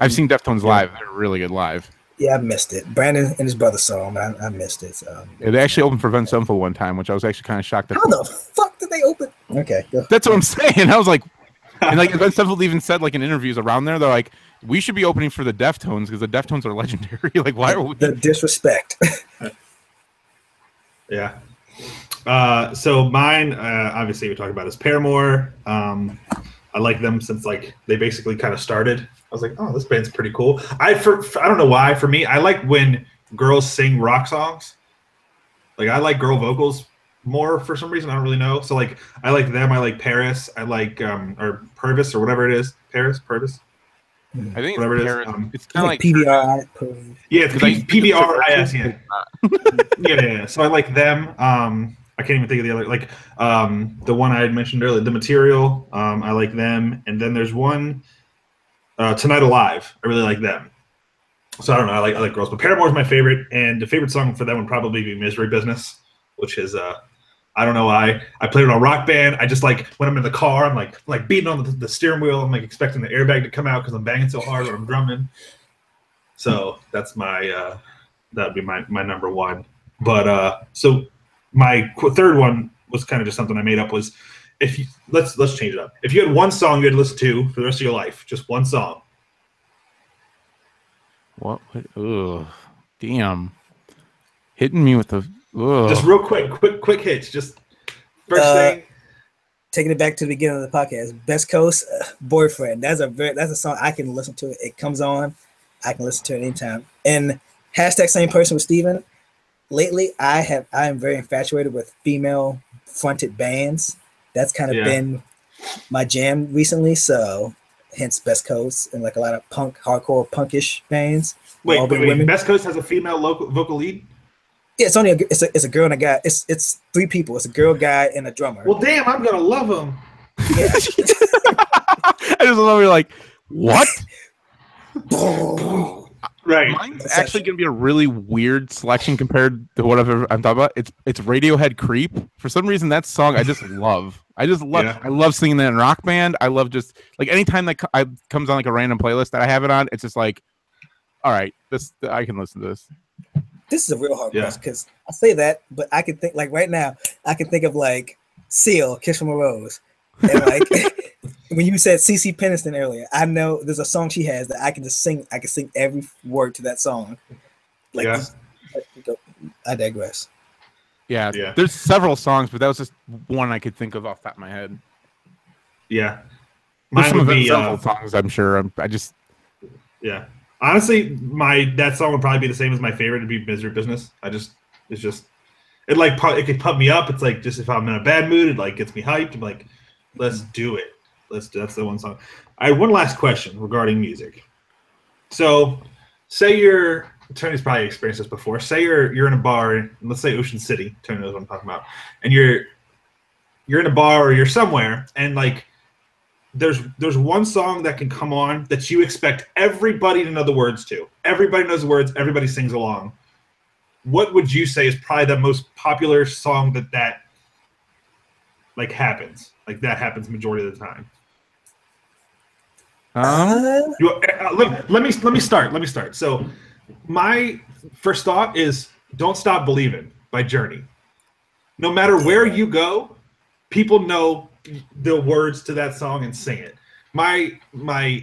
I've seen Deftones live. They're really good live.
Yeah, I missed it. Brandon and his brother saw them. I missed it. So.
Yeah, they actually opened for Avenged Sevenfold one time, which I was actually kind of shocked at.
How the fuck did they open? Okay. Go.
That's what I'm saying. I was like, and like Avenged Sevenfold even said like in interviews around there, they're like, we should be opening for the Deftones because the Deftones are legendary. Like, why are we?
The disrespect.
Yeah. So mine, obviously, we talked about is Paramore. I like them since like they basically kind of started. I was like, oh, this band's pretty cool. I don't know why. For me, I like when girls sing rock songs. Like I like girl vocals more for some reason. I don't really know. So like I like them. I like Paris. I like or Purvis or whatever it is. Purvis.
I think
whatever
it's
it is.
It's kind of like PBR.
Yeah, it's PBRIS. Yeah. So I like them. I can't even think of the other, like the one I had mentioned earlier, The Material. I like them, and then there's one, Tonight Alive. I really like them. So I don't know. I like girls, but Paramore's my favorite, and the favorite song for them would probably be Misery Business, which is I don't know why. I played it on Rock Band. I just like when I'm in the car, I'm like beating on the steering wheel. I'm like expecting the airbag to come out because I'm banging so hard when I'm drumming. So that's my that'd be my number one. But so my third one was kind of just something I made up. Was if you let's change it up. If you had one song you had to listen to for the rest of your life, just one song.
What? Ugh. Damn. Hitting me with the. Ugh.
Just real quick hits. Just first thing.
Taking it back to the beginning of the podcast, Best Coast Boyfriend. That's a song I can listen to. It comes on, I can listen to it anytime. And hashtag same person with Steven. Lately, I am very infatuated with female fronted bands. That's kind of been my jam recently. So hence Best Coast and like a lot of punk, hardcore, punkish bands.
Wait. Best Coast has a female vocal lead?
Yeah, it's only it's a girl and a guy. It's three people. It's a girl, guy, and a drummer.
Well, damn, I'm gonna love them.
Yeah.
I just love you're like, what?
Right.
Mine's actually gonna be a really weird selection compared to whatever I'm talking about. It's Radiohead Creep. For some reason, that song I just love. I love singing that in Rock Band. I love just like anytime that comes on like a random playlist that I have it on, it's just like, all right, I can listen to this.
This is a real hard question because I say that, but I can think like right now, I can think of like Seal, Kiss from a Rose. And like when you said CeCe Peniston earlier, I know there's a song she has that I can just sing. I can sing every word to that song. Like, I digress.
Yeah, there's several songs, but that was just one I could think of off the top of my head.
Yeah.
There's some of the several songs, I'm sure.
Yeah. Honestly, that song would probably be the same as my favorite. It'd be Misery Business. It could pump me up. It's like just if I'm in a bad mood, it like gets me hyped. I'm like, let's do it. That's the one song. I had one last question regarding music. So, say Tony's probably experienced this before. Say you're in a bar, let's say Ocean City. Tony knows what I'm talking about. And you're in a bar or you're somewhere, and like there's one song that can come on that you expect everybody to know the words to. Everybody knows the words. Everybody sings along. What would you say is probably the most popular song that like happens? Like that happens majority of the time. Let me start. So my first thought is "Don't Stop Believin'" by Journey. No matter where you go, people know the words to that song and sing it. My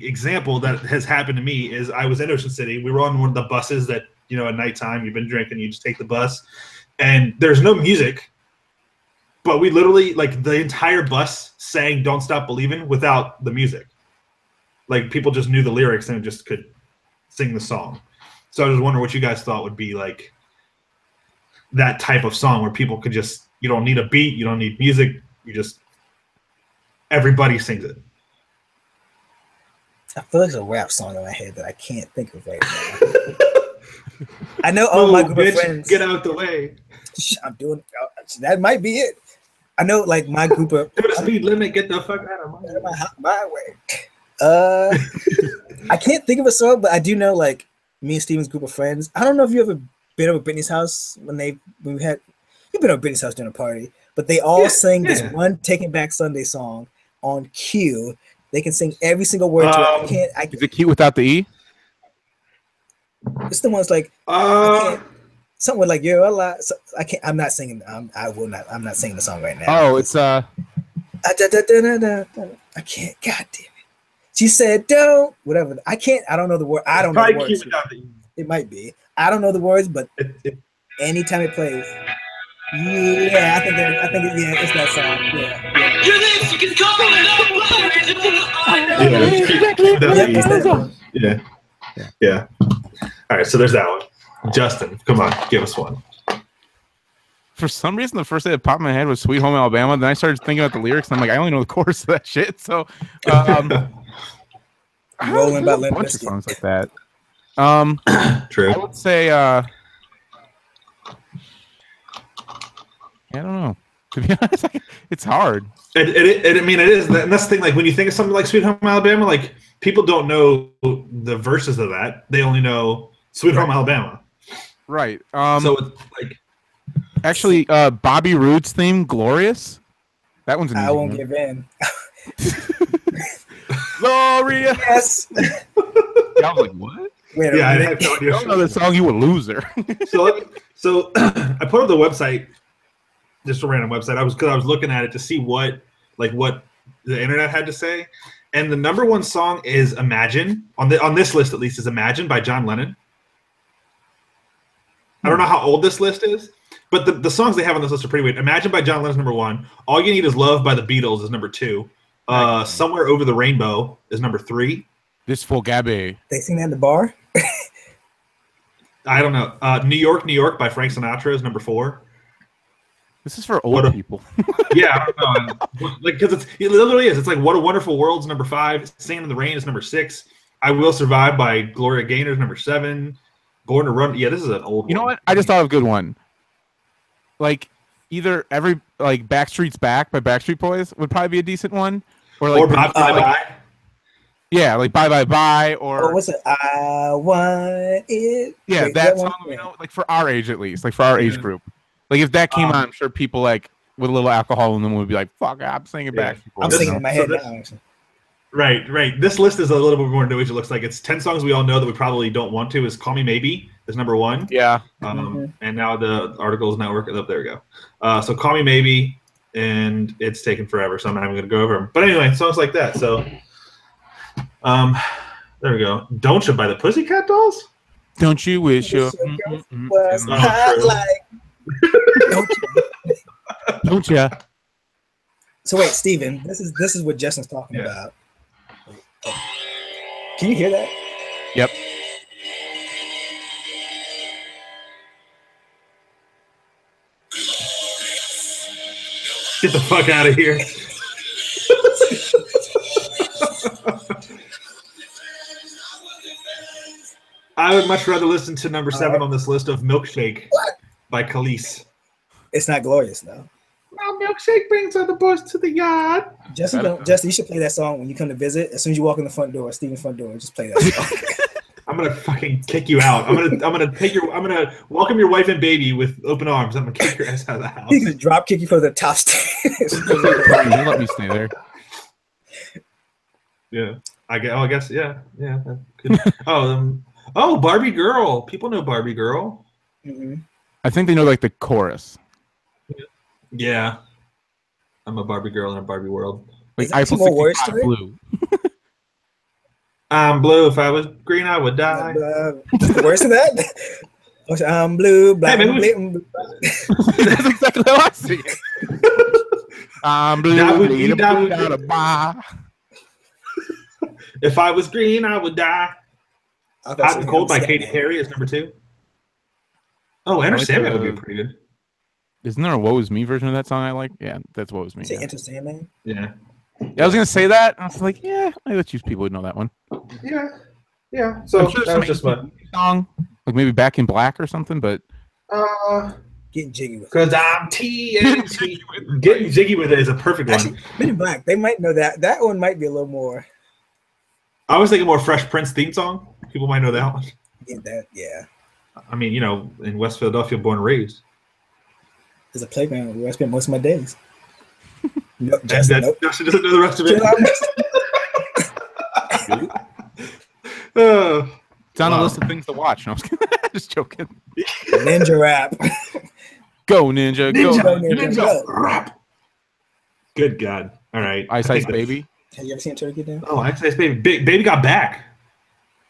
example that has happened to me is I was in Ocean City. We were on one of the buses that, at nighttime you've been drinking, you just take the bus, and there's no music, but we literally like the entire bus sang "Don't Stop Believin'" without the music. Like people just knew the lyrics and just could sing the song. So I was wondering what you guys thought would be like that type of song where people could just, you don't need a beat, you don't need music, everybody sings it.
I feel like there's a rap song in my head that I can't think of right now. I know all my group of friends.
Get out the way.
I'm doing that. Might be it. I know, like my group of
speed limit. Get the fuck out of
my way. I can't think of a song, but I do know like me and Steven's group of friends. I don't know if you ever been over Britney's house you've been over Britney's house during a party, but they all sing this one Taking Back Sunday song on cue. They can sing every single word to it.
Is it cute without the E?
It's the ones like something like "You're alive." So I can't. I'm not singing. I will not. I'm not singing the song right now.
Oh, it's
I can't. God damn it. She said, "Don't." Whatever. I can't. I don't know the word. I don't know the words. It might be. I don't know the words, but anytime it plays. Yeah, I think it's that song.
Yeah. All right, so there's that one. Justin, come on, give us one.
For some reason, the first thing that popped in my head was "Sweet Home Alabama." Then I started thinking about the lyrics, and I'm like, I only know the chorus of that shit. So,
Rolling by
a bunch of songs like that.
True.
I would say, I don't know. To be honest, it's hard.
I mean, it is. And that's the thing. Like when you think of something like "Sweet Home Alabama," like people don't know the verses of that. They only know "Sweet Home Alabama."
Right.
So it's like
actually, Bobby Roode's theme, "Glorious." That one's an easy
I won't
one.
give in.
Glorious.
Yes.
I was like, what?
Wait a
Yeah, I
minute.
have no
You
idea.
don't know the song, you a loser.
So I put up the website, just a random website. I was looking at it to see what the internet had to say, and the number one song is "Imagine" on this list, at least, is "Imagine" by John Lennon. I don't know how old this list is, but the songs they have on this list are pretty weird. "Imagine" by John Lennon is number 1. "All You Need Is Love" by the Beatles is number 2. "Somewhere Over the Rainbow" is number 3.
This full Gabby.
They sing that in the bar.
I don't know. "New York, New York" by Frank Sinatra is number 4.
This is for old people.
Yeah, I don't know. Like, because it literally is. It's like "What a Wonderful World's number 5. "Singing in the Rain" is number 6. "I Will Survive" by Gloria Gaynor is number 7. "Born to Run." Yeah, this is an old.
You know
one.
what? I just thought of a good one. Like either Backstreet's Back by Backstreet Boys would probably be a decent one, or like
Bye Bye Bye.
Yeah, like Bye Bye Bye, or
what's it? I want it.
yeah,
Wait,
that
one?
song. You know, like for our age at least, like for our age group. Like if that came on, I'm sure people like with a little alcohol in them would be like, "Fuck, I'm singing Backstreet Boys."
I'm singing in my head
so
now. Actually.
Right. This list is a little bit more new age. It looks like it's 10 songs we all know that we probably don't want to. Is "Call Me Maybe" is number 1.
Yeah.
And now the articles network. Oh, there we go. So "Call Me Maybe," and it's taken forever, so I'm not even going to go over them. But anyway, songs like that. So, there we go. "Don't You" by the Pussycat Dolls.
Don't you wish you
Was hot like.
don't ya?
So wait, Steven, this is what Justin's talking about. Can you hear that?
Yep.
Get the fuck out of here. I would much rather listen to number 7 on this list of "Milkshake" by Khalees.
It's not glorious though.
Now milkshake brings all the boys to the yard.
Justin, you should play that song when you come to visit. As soon as you walk in the front door, Steven's front door, just play that song.
I'm gonna fucking kick you out. I'm gonna welcome your wife and baby with open arms. I'm gonna kick your ass out of the house.
He can drop kick you for the top stairs.
You let me stay there.
Yeah, I guess. Yeah. Oh, Barbie Girl. People know Barbie Girl.
Mm-hmm.
I think they know like the chorus.
Yeah, I'm a Barbie girl in a Barbie world.
Like
Is there more words to it?
Blue.
I'm blue. If I was green, I would die.
Worse than that? I'm blue, black,
Hey,
blue.
That's exactly how I see it. I'm blue.
If I was green, I would die.
Hot
and Cold by Katy Perry is number 2. Oh, Enter Sandman would be pretty good.
Isn't there a "Woe Is Me" version of that song I like? Yeah, that's "Woe Is Me."
Say Enter Sandman?
Yeah.
I was gonna say that. I was like, yeah, let's use people who know that one.
Yeah. So
sure
that was just my
song, like maybe "Back in Black" or something. But
Getting jiggy with it.
because I'm TNT. Getting jiggy with it is a perfect one.
Actually, Men in Black, they might know that. That one might be a little more.
I was thinking more Fresh Prince theme song. People might know that one.
Get that, yeah.
I mean, in West Philadelphia, born and raised.
There's a playground where I spend most of my days. Nope,
Justin
nope.
doesn't know the rest of it.
it's on a list of things to watch. No, just joking.
Ninja rap.
Go Ninja, go
Ninja.
Rap. Good God. All right.
Ice Ice Baby.
Have you ever seen Turkey Down?
Oh, Ice Ice Baby. Baby got back.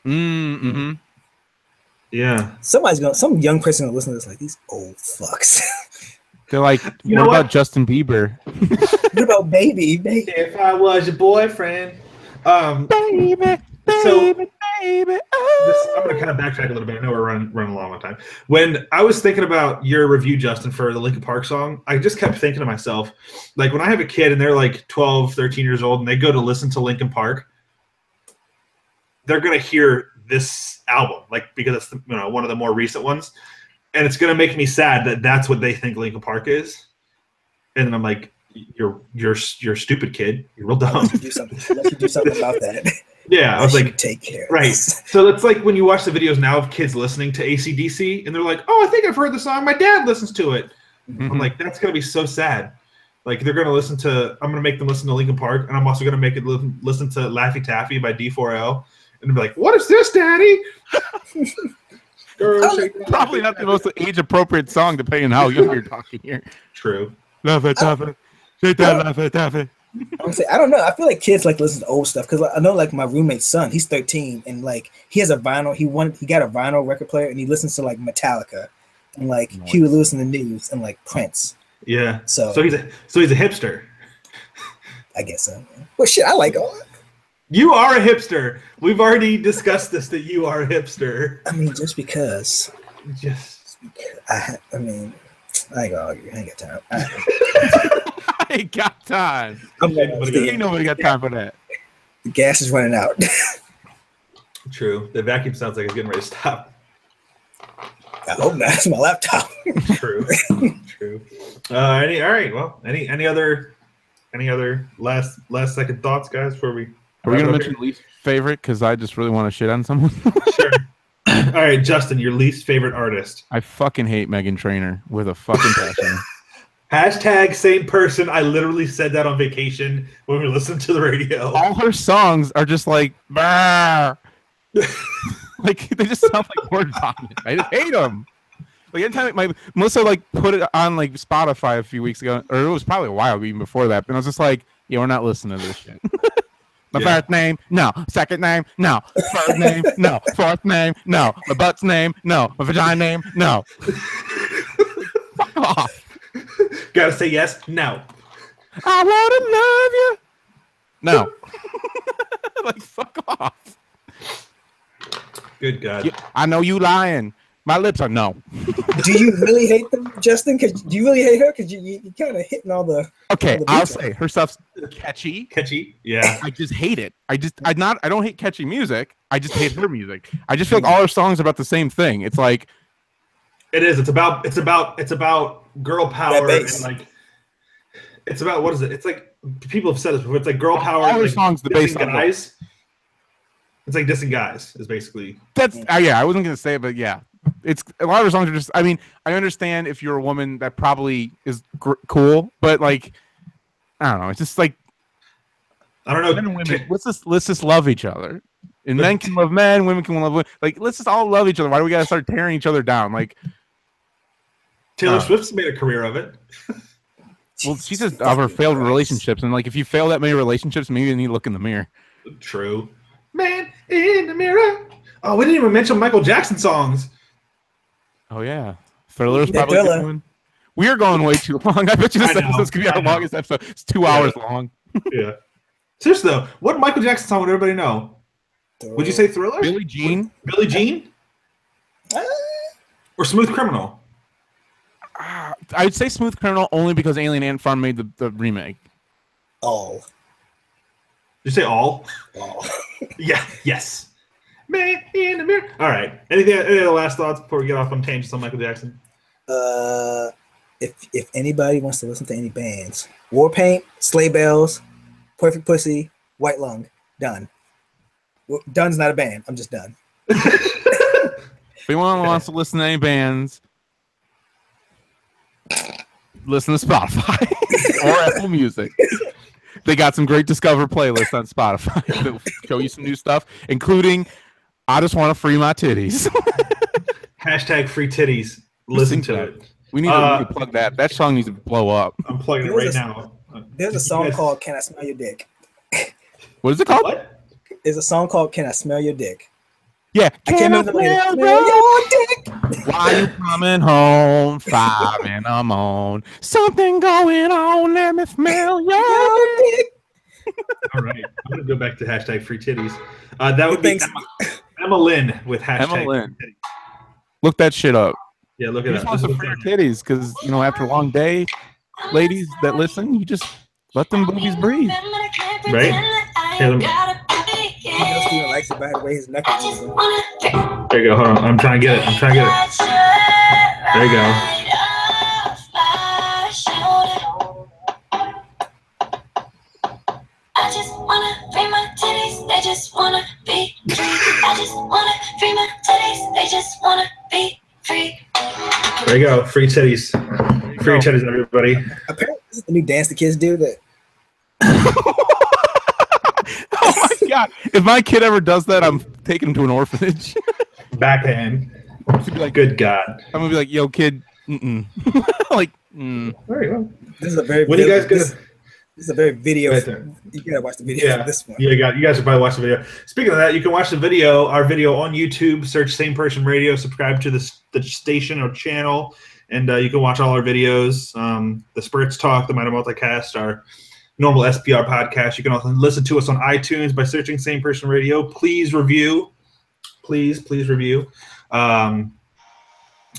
Mm-hmm.
Yeah.
Some young person will listen to this like, these old fucks.
They're like, what about Justin Bieber?
What about baby?
If I was your boyfriend.
Baby.
I'm going to kind of backtrack a little bit. I know we're running a long time. When I was thinking about your review, Justin, for the Linkin Park song, I just kept thinking to myself, like when I have a kid and they're like 12, 13 years old and they go to listen to Linkin Park, they're going to hear this album, like because it's one of the more recent ones, and it's going to make me sad that that's what they think Linkin Park is. And then I'm like, you're a stupid kid. You're real dumb.
Let's do something about that.
Yeah, I was like,
take care.
Right. So it's like when you watch the videos now of kids listening to AC/DC, and they're like, "Oh, I think I've heard the song. My dad listens to it." Mm-hmm. I'm like, that's gonna be so sad. Like they're gonna listen to. I'm gonna make them listen to Linkin Park, and I'm also gonna make it listen to Laffy Taffy by D4L, and be like, "What is this, Daddy?" Girl, shake
Probably not the most age-appropriate song, depending on how young you're talking here.
True.
Love it, love it. Shake that, love it, love it.
I don't know. I feel like kids like listen to old stuff because I know like my roommate's son, he's 13 and like he has a vinyl. He got a vinyl record player and he listens to like Metallica and like he would listen to News and like Prince.
Yeah.
So
he's a hipster.
I guess so. Well, shit, I like all.
You are a hipster. We've already discussed this that you are a hipster.
I mean, just because. I mean, I ain't gonna argue. I ain't got time.
I ain't got time. Ain't nobody got time for that.
The gas is running out.
True. The vacuum sounds like it's getting ready to stop.
I hope not. It's my laptop.
True. True. All right. Well, any other last second thoughts, guys? Before we
are we gonna mention least favorite? Because I just really want to shit on someone.
Sure. All right, Justin, your least favorite artist.
I fucking hate Meghan Trainor with a fucking passion.
Hashtag same person. I literally said that on vacation when we listened to the radio.
All her songs are just like, bah. Like they just sound like word vomit. I just hate them. Like anytime Melissa like put it on like Spotify a few weeks ago, or it was probably a while even before that, and I was just like, yeah, we're not listening to this shit. My first name, no. Second name, no. Third name, no. Fourth name, no. My butt's name, no. My vagina name, no. Fuck off.
Gotta say yes, no.
I wanna love you. No. Like, fuck off.
Good God.
I know you lying. My lips are no.
Do you really hate them, Justin? Do you really hate her? Because you kind of hitting all the.
Okay,
all the
I'll say her stuff's catchy.
Catchy, yeah.
I just hate it. I don't hate catchy music. I just hate her music. I just feel like all her songs are about the same thing. It's like.
It is. It's about girl power and like. It's about what is it? It's like people have said this before. It's like girl power.
All her
like
songs, the bass
guys. It's like dissing guys is basically.
That's yeah. I wasn't gonna say it, but yeah. It's a lot of her songs are just. I mean, I understand if you're a woman that probably is cool, but like, I don't know. It's just like
I don't know.
Men and women, let's just love each other. And men can love men, women can love women. Like, let's just all love each other. Why do we gotta start tearing each other down? Like,
Taylor Swift's made a career of it.
Well, she says of her failed relationships, and like, if you fail that many relationships, maybe you need to look in the mirror.
True. Man in the mirror. Oh, we didn't even mention Michael Jackson songs.
Oh yeah, Thriller's probably a good one. We are going way too long. I bet you this episode's gonna be our longest episode. It's 2 hours long.
Yeah. Seriously though, what Michael Jackson song would everybody know? Would you say Thriller?
Billie Jean?
Billie Jean? Or Smooth Criminal?
I'd say Smooth Criminal only because Alien Ant Farm made the remake.
All.
Did you say all?
All.
Yeah. Yes. Man in the mirror. All right. Any other last thoughts before we get off on tangents on Michael Jackson?
If anybody wants to listen to any bands, Warpaint, Sleigh Bells, Perfect Pussy, White Lung, done. Done's not a band. I'm just done.
If anyone wants to listen to any bands, listen to Spotify or Apple Music. They got some great Discover playlists on Spotify that will show you some new stuff, including I Just Want to Free My Titties.
Hashtag free titties. Listen to it.
We need to plug that. That song needs to blow up.
I'm plugging it right now.
There's a song called Can I Smell Your Dick?
What is it called?
What?
There's a song called Can I Smell Your Dick?
Yeah.
I can't remember the lyrics. Smell your dick.
Why you coming home 5 in the morning? Something going on. Let me smell your dick.
All right. I'm going to go back to hashtag free titties. That would be Emma Lynn with hashtag
Emma Lynn.
free titties.
Look that shit up.
Yeah, look
You
at
just
that.
want some free titties because, you know, after a long day, ladies that listen, you just let them boobies breathe.
Right? Yeah,
You know Steven likes it by the way his neck is.
there you go. Hold on. I'm trying to get it. There you go.
I just wanna free my titties, they just wanna be free. I just wanna free my titties, they just wanna be free.
There you go. Free titties. Free titties, everybody.
Apparently, this is the new dance the kids do. That
Oh my God, if my kid ever does that, I'm taking him to an orphanage.
Backhand.
Be like,
Good God.
I'm gonna be like, yo, kid, like,
All right, well,
This is a very
when you guys gonna?
this is a very video.
Right there.
You gotta watch the video
Yeah,
for this one.
you guys should probably watch the video. Speaking of that, you can watch the video, our video on YouTube. Search Same Person Radio. Subscribe to the station or channel, and you can watch all our videos. The Spirits Talk, the Minor Multicast, our normal SPR podcast. You can also listen to us on iTunes by searching Same Person Radio. Please review. Please review.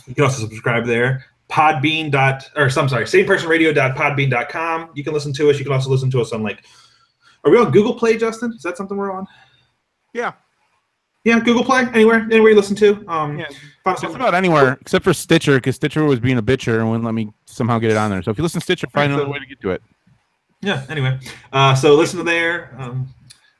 You can also subscribe there. samepersonradio.podbean.com. You can listen to us. You can also listen to us on are we on Google Play, Justin? Is that something we're on?
yeah,
Google Play. Anywhere you listen to.
yeah. Just about anywhere except for Stitcher, because Stitcher was being a bitcher and wouldn't let me somehow get it on there. So if you listen to Stitcher, find another way to get to it.
Yeah. Anyway, so listen to there.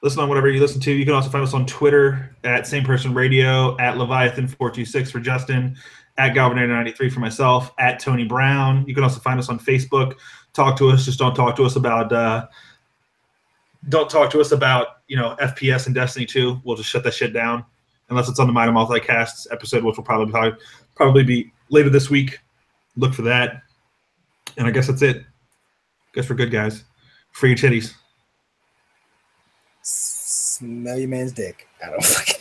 Listen on whatever you listen to. You can also find us on Twitter at Same Person Radio, at Leviathan426 for Justin, at Galvinator93 for myself, at Tony Brown. You can also find us on Facebook. Talk to us. Just don't talk to us about FPS and Destiny 2. We'll just shut that shit down unless it's on the Minor Multicast episode, which will probably be later this week. Look for that. And I guess that's it. Guess we're good, guys. Free your titties.
Smell your man's dick. I don't fucking.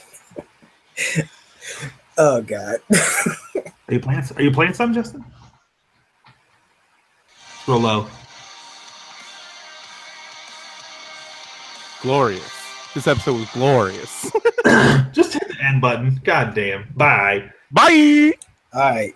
Oh God.
Are you playing some, Justin? It's real low.
Glorious. This episode was glorious.
Just hit the end button. God damn. Bye.
Bye.
All right.